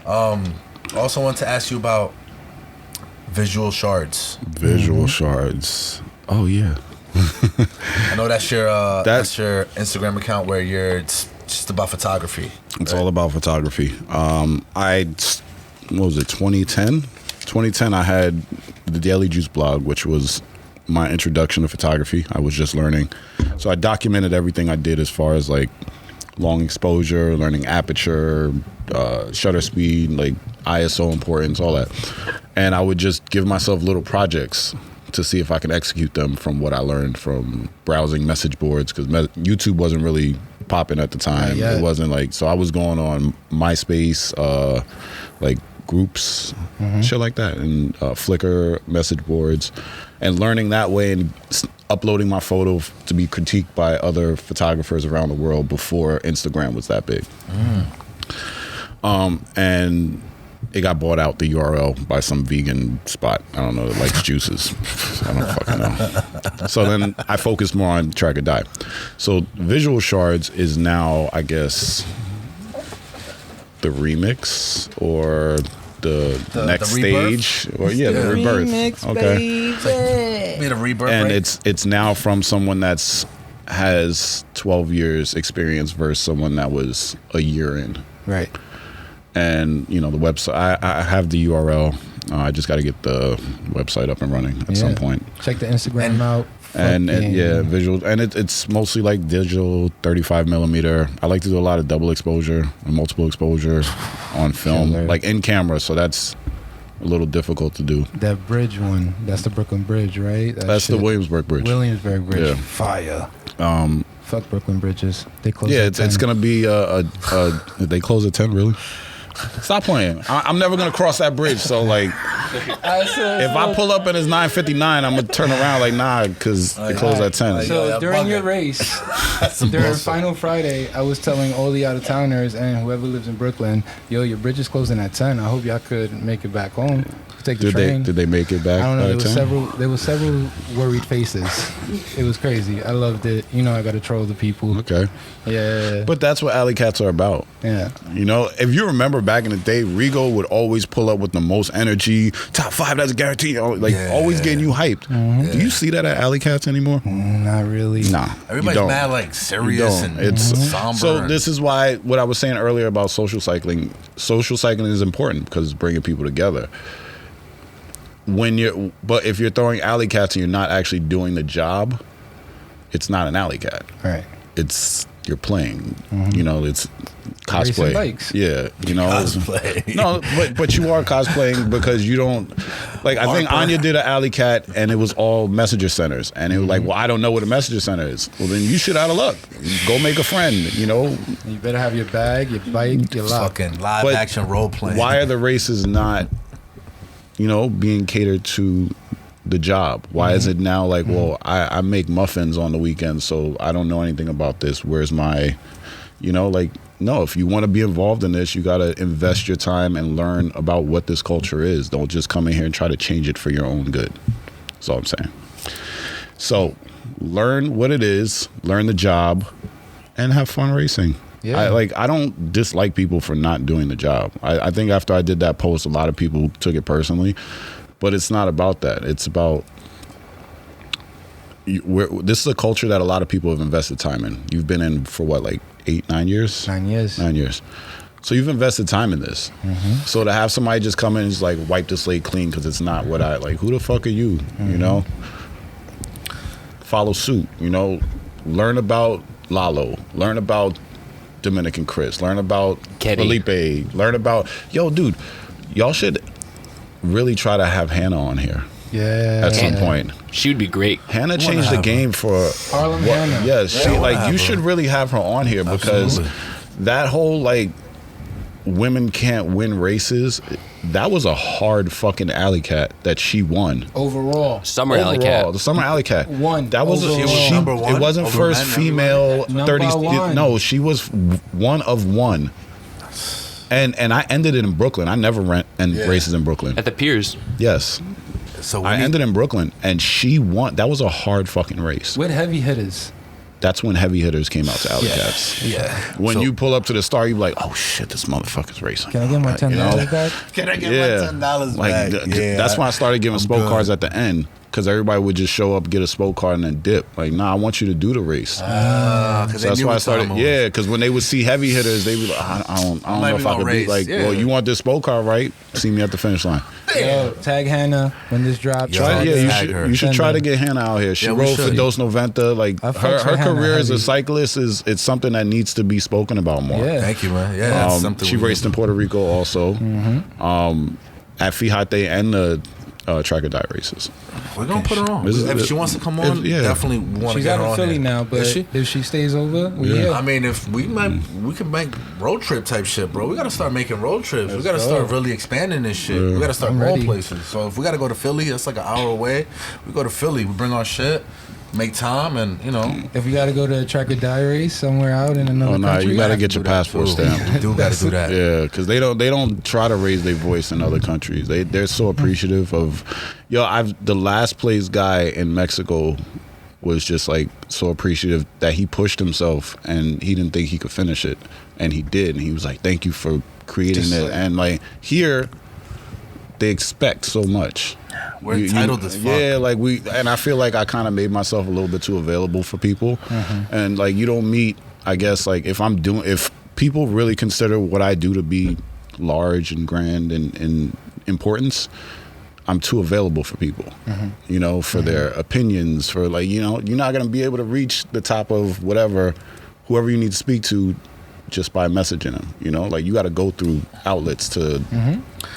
Also want to ask you about visual shards. Visual shards. Oh yeah. I know that's your Instagram account where it's just about photography. It's all about photography. What was it, 2010? 2010, I had the Daily Juice blog, which was my introduction to photography. I was just learning. So I documented everything I did as far as like long exposure, learning aperture, shutter speed, like ISO importance, all that. And I would just give myself little projects to see if I can execute them from what I learned from browsing message boards, because YouTube wasn't really popping at the time. Yeah. It wasn't like, so I was going on MySpace, like groups, shit like that, and Flickr message boards, and learning that way and uploading my photo to be critiqued by other photographers around the world before Instagram was that big. And it got bought out, the URL, by some vegan spot. I don't know, that likes juices. I don't fucking know. So then I focused more on Track or Die. So Visual Shards is now, I guess, the remix or the next the rebirth? stage, or the rebirth. Made a rebirth, And right? it's now from someone has 12 years experience versus someone that was a year in. Right. And the website, I have the URL. I just got to get the website up and running at some point. Check the Instagram out. And Fucking- visual, and it's mostly like digital, 35 millimeter. I like to do a lot of double exposure and multiple exposure on film, Killer. like in camera. So that's a little difficult to do. That bridge one. That's the Brooklyn Bridge, right? That's the Williamsburg Bridge. Williamsburg Bridge. Yeah. Fire. Fuck Brooklyn Bridges. They close. Yeah, at it's 10. gonna be they close at 10, really? Stop playing. I'm never gonna cross that bridge. So like, if I pull up and it's 9:59, I'm gonna turn around like nah, because they close at 10. Yo, So that during bugging. your race, during Final Friday, I was telling all the out-of-towners and whoever lives in Brooklyn, yo, your bridge is closing at 10. I hope y'all could make it back home. Take the train. Did they make it back? I don't know. by There 10? was several worried faces. It was crazy. I loved it. I got to troll the people. Okay, Yeah. but that's what alley cats are about. Yeah. If you remember back in the day, Rigo would always pull up with the most energy, top 5, that's a guarantee. Like always getting you hyped. Do you see that at Alley Cats anymore? Not really. Nah. Everybody's mad, like serious and it's somber. So this is why what I was saying earlier about social cycling. Social cycling is important because it's bringing people together. But if you're throwing alley cats and you're not actually doing the job, it's not an alley cat. Right. You're playing. You know, it's cosplay. Racing bikes. Yeah, you know. Cosplay. No, but you are cosplaying because you don't like. I think Anya did an alley cat and it was all messenger centers, and it was like, well, I don't know what a messenger center is. Well, then you should out of luck. Go make a friend. You know. You better have your bag, your bike, your lock. Fucking live But action role playing. Why are the races not, being catered to the job? Why is it now like, well, I make muffins on the weekends, so I don't know anything about this. Where's my, no, if you want to be involved in this, you got to invest your time and learn about what this culture is. Don't just come in here and try to change it for your own good. That's all I'm saying. So learn what it is, learn the job, and have fun racing. Yeah. I don't dislike people for not doing the job. I think after I did that post, a lot of people took it personally, but it's not about that. It's about this is a culture that a lot of people have invested time in. You've been in for what, like 9 years? 9 years. 9 years. So you've invested time in this. So to have somebody just come in and just like wipe the slate clean because it's not what I like. Who the fuck are you? You know? Follow suit. Learn about Lalo. Learn about Dominican Chris. Learn about Ketty. Felipe. Learn about dude. Y'all should really try to have Hannah on here Yeah. at some point. She would be great. Hannah changed the game for Harlem Hannah. Yes, you should really have her on here because that whole like women can't win races, that was a hard fucking alley cat that she won. Overall. Summer Alley Cat. The Summer Alley Cat. Won. That was Overall. She was number one? It wasn't Over first men, female Number 30. one. No, she was one of one. And I ended it in Brooklyn. I never ran races in Brooklyn. At the Piers. Yes. So I ended in Brooklyn and she won. That was a hard fucking race. With heavy hitters. That's when heavy hitters came out to Alley Cats. Yeah. When you pull up to the star, you be like, oh shit, this motherfucker's racing. Can I get my $10 back? Can I get my $10 back? That's why I started giving spoke good. cards at the end. Because everybody would just show up, get a spoke card, and then dip. Like, nah, I want you to do the race. So that's why I started. Yeah, because when they would see heavy hitters, they would be like, I don't know if I could be like, well, you want this spoke card, right? See me at the finish line. Yo, tag Hannah when this drops. You should try to get Hannah out here. She rode for Dos Noventa. Like her career as a cyclist it's something that needs to be spoken about more. Yeah. Thank you, man. Yeah, that's something she raced in Puerto Rico also. At Fijate and the track or die races. We're gonna put her on. If she wants to come on, definitely want to She's get her out on. of Philly there. now, but if she stays over, I mean, if we can make road trip type shit, bro. We gotta start making road trips. We gotta start really expanding this shit. We gotta start going places. So if we gotta go to Philly, that's like an hour away. We go to Philly. We bring our shit. Make time, and if we gotta go to a track or die race somewhere out in another country, you gotta get your passport stamped. You do gotta do that. Yeah, because they don't try to raise their voice in other countries. They're so appreciative of, the last place guy in Mexico was just like so appreciative that he pushed himself and he didn't think he could finish it, and he did, and he was like, thank you for creating it. And like here, they expect so much. We're entitled as fuck. Yeah, and I feel like I kind of made myself a little bit too available for people. And like, you don't meet, I guess, like if people really consider what I do to be large and grand and in importance, I'm too available for people, for their opinions, for like, you're not going to be able to reach the top of whoever you need to speak to just by messaging them, like you got to go through outlets to.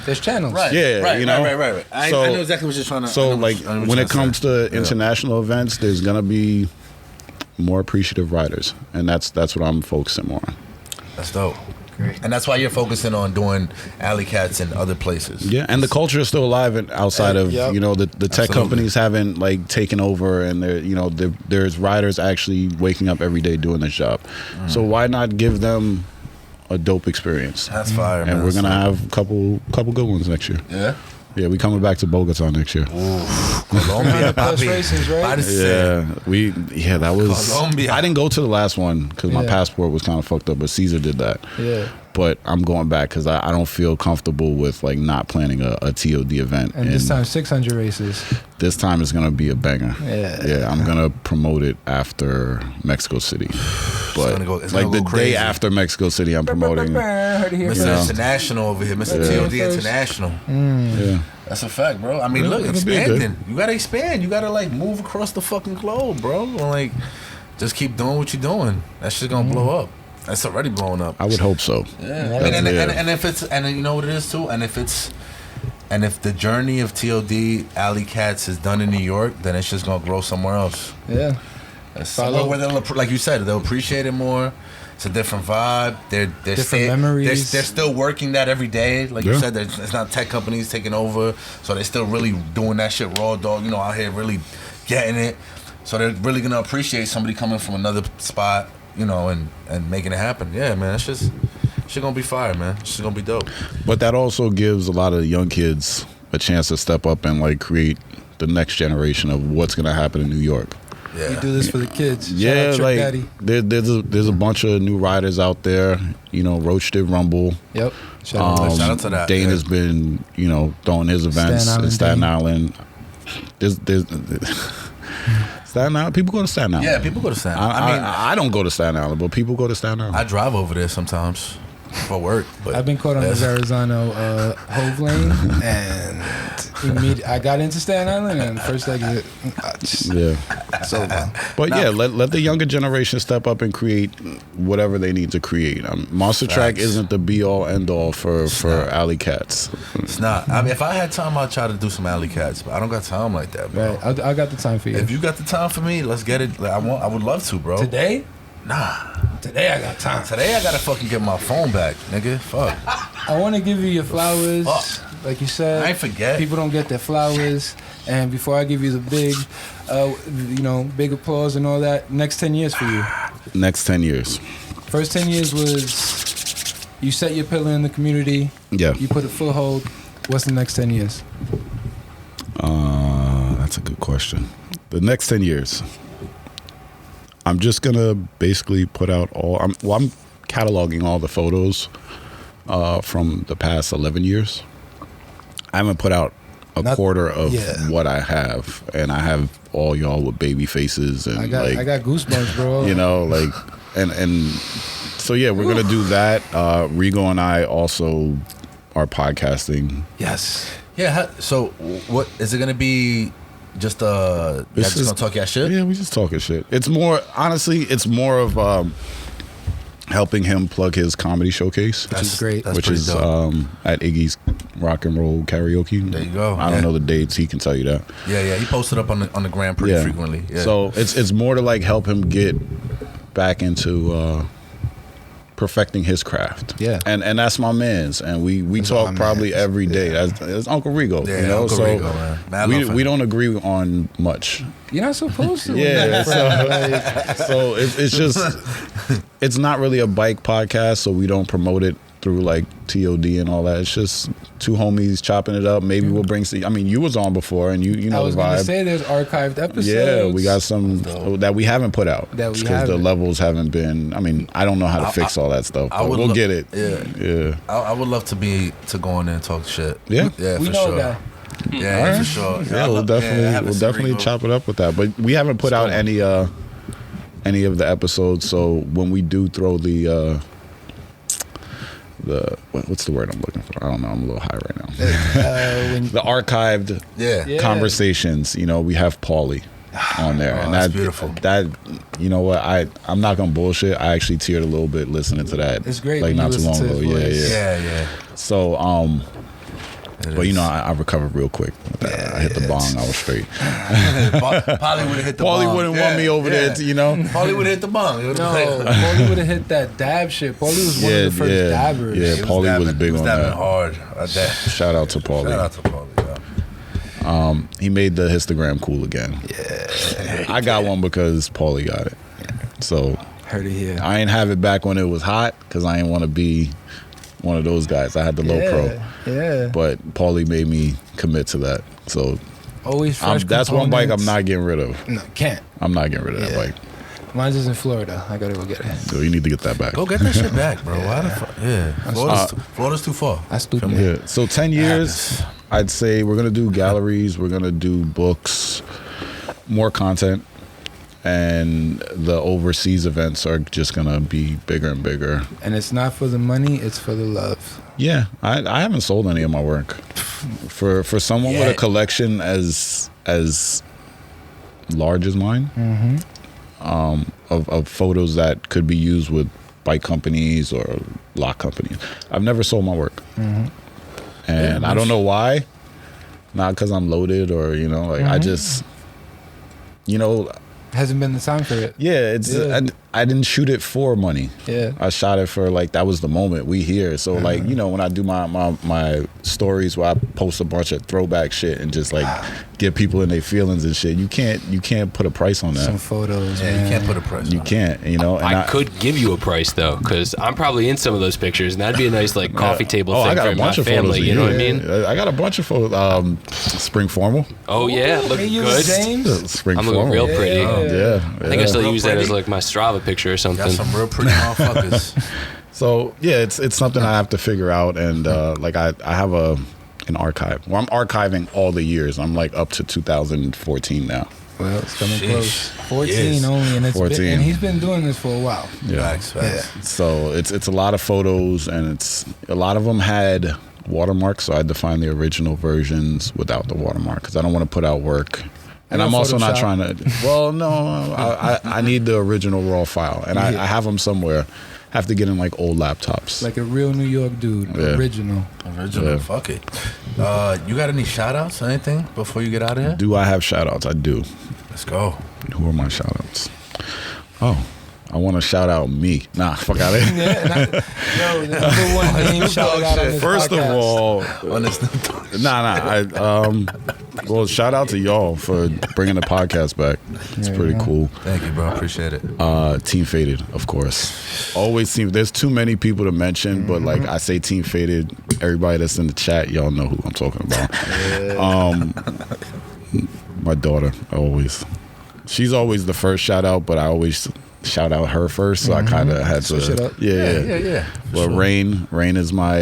There's channels, Right? Yeah, Right. I know exactly what you're trying to. So like when it comes to international events, there's gonna be more appreciative riders, and that's what I'm focusing more on. That's dope. Great. And that's why you're focusing on doing alley cats in other places. Yeah, and the culture is still alive outside of the tech companies haven't like taken over, and there's riders actually waking up every day doing this job. So why not give them a dope experience? That's fire, man. And we're gonna have a couple good ones next year. Yeah, we coming back to Bogota next year. Colombia, plus races, right? That was. Colombia. I didn't go to the last one because my passport was kind of fucked up, but Caesar did that. Yeah. but I'm going back because I don't feel comfortable with like not planning a TOD event. And this time 600 races. This time it's gonna be a banger. Yeah. I'm gonna promote it after Mexico City, but it's like gonna the go crazy. day after Mexico City, I'm promoting. Heard it here Mr. first. International over here, Mr. TOD International. Yeah. That's a fact, bro. I mean, Yeah, look, it'll be expanding. You gotta expand. You gotta like move across the fucking globe, bro. And, like, just keep doing what you're doing. That shit's gonna blow up. It's already blowing up. I would hope so. Yeah. I mean, and if it's, and you know what it is too, and if the journey of TOD Alley Cats is done in New York, then it's just gonna grow somewhere else. Yeah. Somewhere where they'll, like you said, they'll appreciate it more. It's a different vibe. They're Different memories. They're still working that every day. Like you Yeah. said, it's not tech companies taking over, so they're still really doing that shit raw dog. You know, out here really getting it. So they're really gonna appreciate somebody coming from another spot, you know, and making it happen. Yeah, man, it's just shit gonna be fire, man. It's just gonna be dope. But that also gives a lot of young kids a chance to step up and like create the next generation of what's gonna happen in New York. Yeah. We do this for the kids. Shout Yeah, out Trick like Daddy. there's a bunch of new riders out there. You know, Roach did Rumble. Yep. Shout out. Shout out to that. Dane has been, you know, throwing his events in Staten Island. There's Staten Island. People go to Staten Island. Yeah, people go to Staten Island. I don't go to Staten Island, but people go to Staten Island. I drive over there sometimes for work. But I've been caught on the Verrazano Hove Lane, and I got into Staten Island, and first exit, Yeah. it's over. But yeah, let the younger generation step up and create whatever they need to create. Monster Track Facts. isn't the be all end all for Alley Cats. It's not. I mean, if I had time, I'd try to do some Alley Cats, but I don't got time like that, bro. Right, I got the time for you. If you got the time for me, let's get it. Like, I would love to, bro. Today, Nah. today I got time. Today I gotta fucking get my phone back, nigga. Fuck. I want to give you your flowers, Fuck. like you said. I ain't forget. People don't get their flowers, and before I give you the big, big applause and all that, next 10 years for you. Next 10 years. First 10 years was you set your pillar in the community. Yeah. You put a foothold. What's the next 10 years? That's a good question. The next 10 years, I'm just gonna basically put out I'm cataloging all the photos from the past 11 years. I haven't put out a quarter of what I have, and I have all y'all with baby faces, and I got goosebumps, bro. You know, like, and so yeah, we're gonna do that. Rigo and I also are podcasting. Yes. Yeah. So what is it gonna be? Just y'all just gonna talk your shit? Yeah, we just talking shit. It's more, honestly, it's more of helping him plug his comedy showcase, Which is great. That's which pretty is dope. at Iggy's Rock and Roll Karaoke. There you go. I don't know the dates. He can tell you that. Yeah. He posted up on the gram pretty frequently. Yeah. So it's more to like help him get back into perfecting his craft. Yeah. And that's my man's. And we talk probably every day. That's Uncle Rigo. Yeah, you know, Uncle so Rigo, man. Mad love for we him. don't agree on much. You're not supposed to. Yeah, so it's just it's not really a bike podcast, so we don't promote it through like TOD and all that. It's just two homies chopping it up. Maybe we'll bring some. I mean, you was on before, and you know I was the vibe. gonna say there's archived episodes. Yeah, we got some that we haven't put out That we because the haven't. levels haven't been. I mean, I don't know how to fix all that stuff, but we'll get it. Yeah. I would love to go in there and talk shit. Yeah. Yeah, We for know sure. that. Yeah, for sure. Yeah, we'll definitely chop it up with that. But we haven't put out any of the episodes, so when we do throw the what's the word I'm looking for? I don't know. I'm a little high right now. The archived Yeah. conversations. You know, we have Paulie on there, and that's that beautiful. That you know what? I'm not gonna bullshit. I actually teared a little bit listening to that. It's great like when not you too long listen to ago. his voice. Yeah. So It but you is. know, I recovered real quick. I hit the bong. I was straight. Paulie would have hit the Paulie bong. wouldn't want me over there, to, you know. Paulie would have hit the bong. No, Paulie would have hit that dab shit. Paulie was one of the first dabbers. Yeah, Paulie was big on dabbing that. hard. Shout out to Paulie. Shout out to Paulie. Yeah. He made the histogram cool again. Yeah, I got one because Paulie got it. So Heard it here. I ain't have it back when it was hot because I didn't want to be one of those guys. I had the low pro. Yeah. But Paulie made me commit to that. So Always fresh that's one bike I'm components. not getting rid of. No, can't. I'm not getting rid of that Yeah. bike. Mine's is in Florida. I gotta go get it. So you need to get that back. Go get that shit back, bro. Why the fuck? Yeah. Florida's too far. That's stupid. Yeah. So 10 years, I'd say we're gonna do galleries. We're gonna do books, more content, and the overseas events are just gonna be bigger and bigger. And it's not for the money; it's for the love. Yeah, I haven't sold any of my work. For someone with a collection as large as mine, of photos that could be used with bike companies or lock companies, I've never sold my work, and I don't know why. Not because I'm loaded or I just Hasn't been the time for it. Yeah, I didn't shoot it for money. Yeah. I shot it for that was the moment we here. So when I do my stories where I post a bunch of throwback shit and just get people in their feelings and shit, you can't put a price on that. Some photos. Yeah, man. you can't put a price on You can't, And I could give you a price though, because I'm probably in some of those pictures, and that'd be a nice coffee table I thing got for a my bunch of family. photos. You know what I mean? I got a bunch of photos. Spring formal. Oh yeah, look Hey, you good. James? Spring I'm formal. looking real pretty. Yeah. I think I still Real use that as pretty. my Strava picture or something. Got some real pretty motherfuckers. So yeah, it's something I have to figure out, and I have an archive. Well, I'm archiving all the years. I'm up to 2014 now. Well, it's coming Sheesh. close. 14 Yes. only, and 14. and he's been doing this for a while. Yeah. Facts. So it's a lot of photos, and it's a lot of them had watermarks. So I had to find the original versions without the watermark because I don't want to put out work. And I'm also not trying to. Well, no, I need the original raw file, and I have them somewhere. Have to get in old laptops. Like a real New York dude. Yeah. Original. Original. Yeah. Fuck it. You got any shout outs or anything before you get out of here? Do I have shout outs? I do. Let's go. Who are my shout outs? Oh, I want to shout out me. Nah, fuck out of here. Yo, the number one name shout out on this First podcast. of all, well, shout out to y'all for bringing the podcast back. It's pretty cool. Thank you, bro. Appreciate it. Team Faded, of course. Always team. There's too many people to mention, but I say Team Faded. Everybody that's in the chat, y'all know who I'm talking about. My daughter, always. She's always the first shout out, but I always shout out her first, so I kind of had Switch it to. up. Yeah. Well, Sure. Rain is my.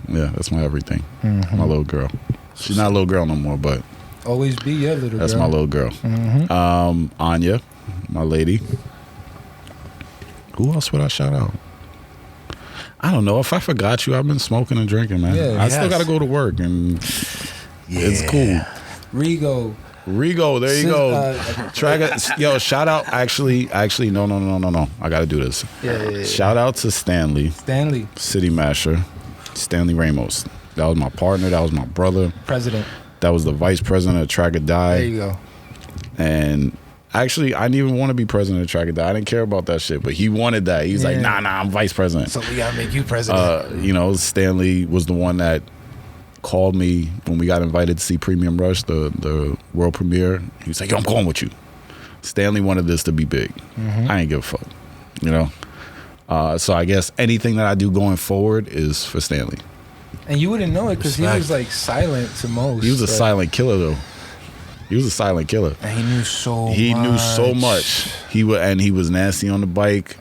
That's my everything. My little girl. She's not a little girl no more, but Always be your little that's girl. my little girl. Anya, my lady. Who else would I shout out? I don't know. If I forgot you, I've been smoking and drinking, man. Yeah, I still got to go to work, and it's cool. Rigo, there you go. Yo, shout out. Actually, no. I got to do this. Yeah. Shout out to Stanley City Masher, Stanley Ramos. That was my partner. That was my brother. President. That was the vice president of Track or Die. There you go. And actually, I didn't even want to be president of Track or Die. I didn't care about that shit. But he wanted that. He's like, nah, I'm vice president. So we gotta make you president. Stanley was the one that called me when we got invited to see Premium Rush, the world premiere. He was like, yo, I'm going with you. Stanley wanted this to be big. I ain't give a fuck. So I guess anything that I do going forward is for Stanley. And you wouldn't know it because he Respect. was silent to most. He was a but- silent killer, though. He was a silent killer. And he knew so much. He knew so much. He was nasty on the bike.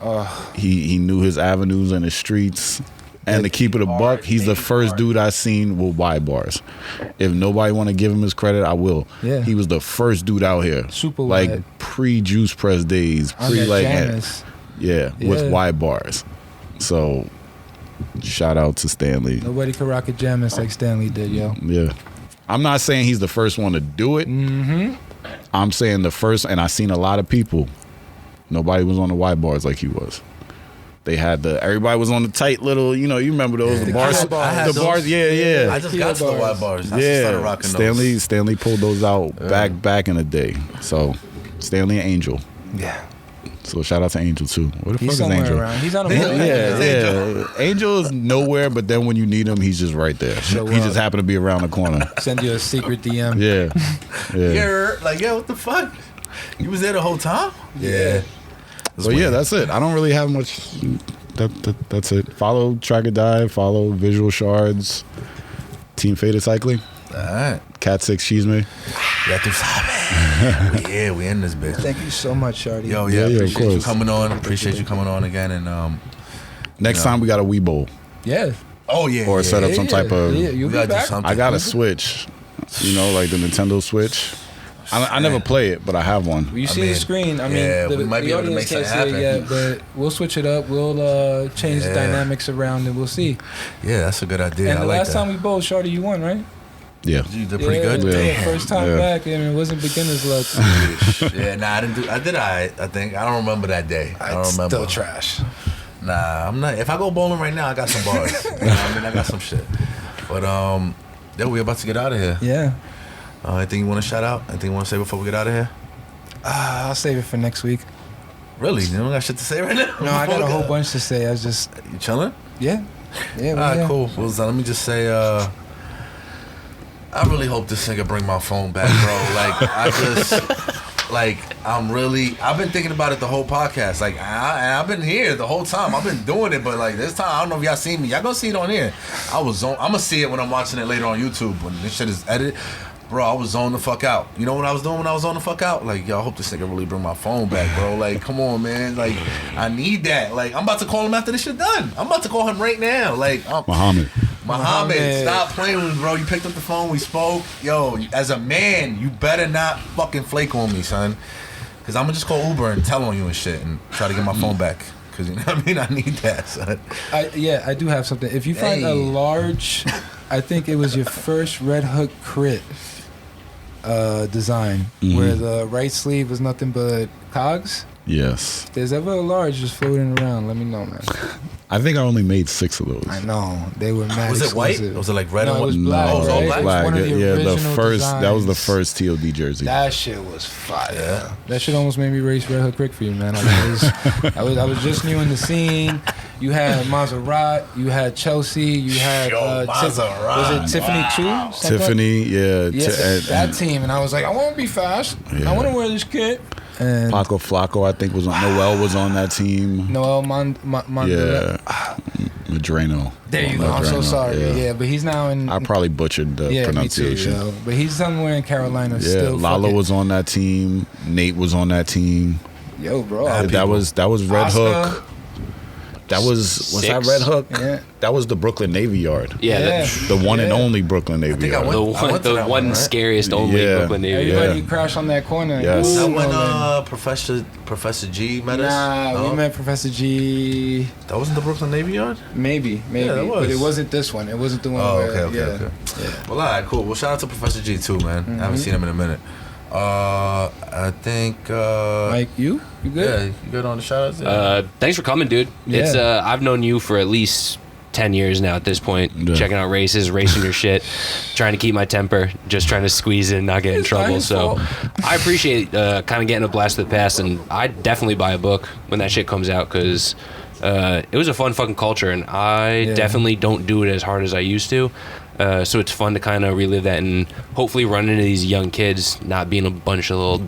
He knew his avenues and his streets. And to keep it a buck, he's the first dude I seen with wide bars. If nobody want to give him his credit, I will. Yeah. He was the first dude out here. Super wide. Pre-Juice Press days. On that Janus. Yeah, with wide bars. So, shout out to Stanley. Nobody could rock a Janus like Stanley did, yo. Yeah. I'm not saying he's the first one to do it. I'm saying the first, and I seen a lot of people. Nobody was on the wide bars like he was. They had everybody was on the tight little, you remember those, the bars. I had The those. bars, yeah. I just got to the white bars. I just started rocking those. Stanley pulled those out back in the day. So, Stanley and Angel. Yeah. So, shout out to Angel, too. Where the He's fuck is somewhere Angel? around. He's on a Yeah. Angel is nowhere, but then when you need him, he's just right there. Show He up. just happened to be around the corner. Send you a secret DM. Yeah. Yeah, what the fuck? You was there the whole time? Yeah. So yeah, that's it. I don't really have much. That's it. Follow Track or Die. Follow Visual Shards. Team Faded Cycling. All right. Cat6 Chismes. Ya tú sabes. We in this bitch. Thank you so much, Shardy. Yo, Yeah, of appreciate you course. coming on. Appreciate you coming on again. And Next time we got a Wii Bowl Yeah. or set up some type of. Yeah, you'll We be gotta do back. something. I got a Switch. You know, like the Nintendo Switch. I never play it, but I have one. You see mean, the screen. I mean, yeah, the, we might the be able to audience make can't something see it happen. yet, but we'll switch it up. We'll change the Yeah. dynamics around, and we'll see. Yeah, that's a good idea. And I the like last that. time we bowled, Shardy, you won, right? Yeah. You did pretty good. Yeah. First time Yeah. back, and it wasn't beginner's luck. Yeah, nah, I didn't do. I did. I think I don't remember that day. I don't remember. Still trash. Nah, I'm not. If I go bowling right now, I got some bars. You know what I mean, I got some shit. But yeah, we're about to get out of here. Yeah. Anything you want to shout out? Anything you want to say before we get out of here? I'll save it for next week. Really? You don't got shit to say right now? No, I got a whole bunch to say. I just, You chilling? yeah. Yeah, All right, yeah. cool. Well, so let me just say, I really hope this nigga bring my phone back, bro. Like, I just, like, I've been thinking about it the whole podcast. Like, I've been here the whole time. I've been doing it, but like this time, I don't know if y'all seen me. Y'all gonna see it on here. I'm gonna see it when I'm watching it later on YouTube when this shit is edited. Bro, I was zoned the fuck out. You know what I was doing when I was on the fuck out? Like, yo, I hope this nigga really bring my phone back, bro. Like, come on, man. Like, I need that. Like, I'm about to call him after this shit done. I'm about to call him right now. Like, Muhammad. Muhammad. Stop playing with me, bro. You picked up the phone, we spoke. Yo, as a man, you better not fucking flake on me, son. Because I'm going to just call Uber and tell on you and shit and try to get my phone back. Because, you know what I mean? I need that, son. I do have something. If you find a Hey. large, I think it was your first Red Hook crit design, where the right sleeve was nothing but cogs. Yes. If there's ever a large just floating around, let me know, man. I think I only made 6 of those. I know they were mad. Was it white? exclusive. Was it like red No, and it was white? black. Oh, it was all right? black? It was one of the yeah, the original first. That was the designs. first TOD jersey. That shit was fire. Yeah. That shit almost made me race Red Hook Creek for you, man. I was just new in the scene. You had Maserati, you had Chelsea, you had Maserati. was it Tiffany Chu? Something? Tiffany, yeah. Yes, that team, and I was like, I want to be fast. Yeah. I want to wear this kit. And Paco Flacco, I think, was on. Noel was on that team. Noel Mandela. Yeah. Madreno. There you go. I'm so Madreno, sorry. Yeah, but he's now in. I probably butchered the yeah, pronunciation. me too. Yo. But he's somewhere in Carolina. Yeah, Still Lalo fucking- was on that team. Nate was on that team. Yo, bro. That was Red Oscar. Hook. That was that 6? Red Hook? Yeah. That was the Brooklyn Navy Yard. Yeah, Yeah. The one and only Brooklyn Navy think I Yard. went- the I one, went to the that one one, right? scariest only Yeah. Brooklyn Navy. Everybody Yeah. crashed on that corner. Yes. Is that Ooh, when man. Professor G met us? Nah, No? we met Professor G. That wasn't the Brooklyn Navy Yard? Maybe, Yeah, that but was. it wasn't this one. It wasn't the one. Oh, where, okay. Yeah. Well, all right, cool. Well, shout out to Professor G too, man. I haven't seen him in a minute. I think. Like you good? Yeah, you good on the shout outs? Yeah. Thanks for coming, dude. It's Yeah. I've known you for at least 10 years now at this point. Yeah. Checking out races, racing your shit, trying to keep my temper, just trying to squeeze in, not get in It's not trouble. his So fault. I appreciate kind of getting a blast of the past, and I'd definitely buy a book when that shit comes out because it was a fun fucking culture, and I definitely don't do it as hard as I used to. So it's fun to kind of relive that and hopefully run into these young kids not being a bunch of little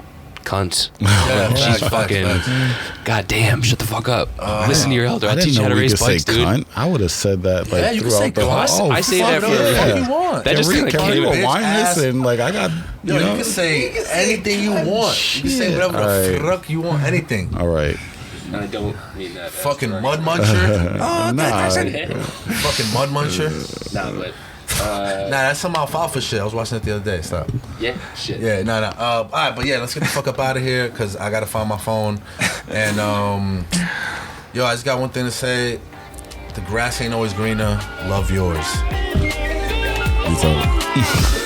cunts. Yeah, She's facts, fucking, facts. God damn, shut the fuck up. Listen to your elder. I I'll didn't teach you know how to we race could say bikes, dude. cunt. I would have said that like Yeah, you can say throughout the cunt. I say fuck that for whatever the fuck yeah. you want. That just Can kinda we came. bitch rewind ass. this and like I got Yo, you can say anything you want. You can say whatever the Alright. fuck you want. Anything. all right. I don't mean that. Fucking mud muncher. Nah, Fucking mud muncher. Nah, but Nah, that's some alfalfa shit. I was watching it the other day. Stop. yeah, shit. Yeah, no. All right, but yeah, let's get the fuck up out of here because I gotta find my phone. And yo, I just got one thing to say. The grass ain't always greener. Love yours. it's over.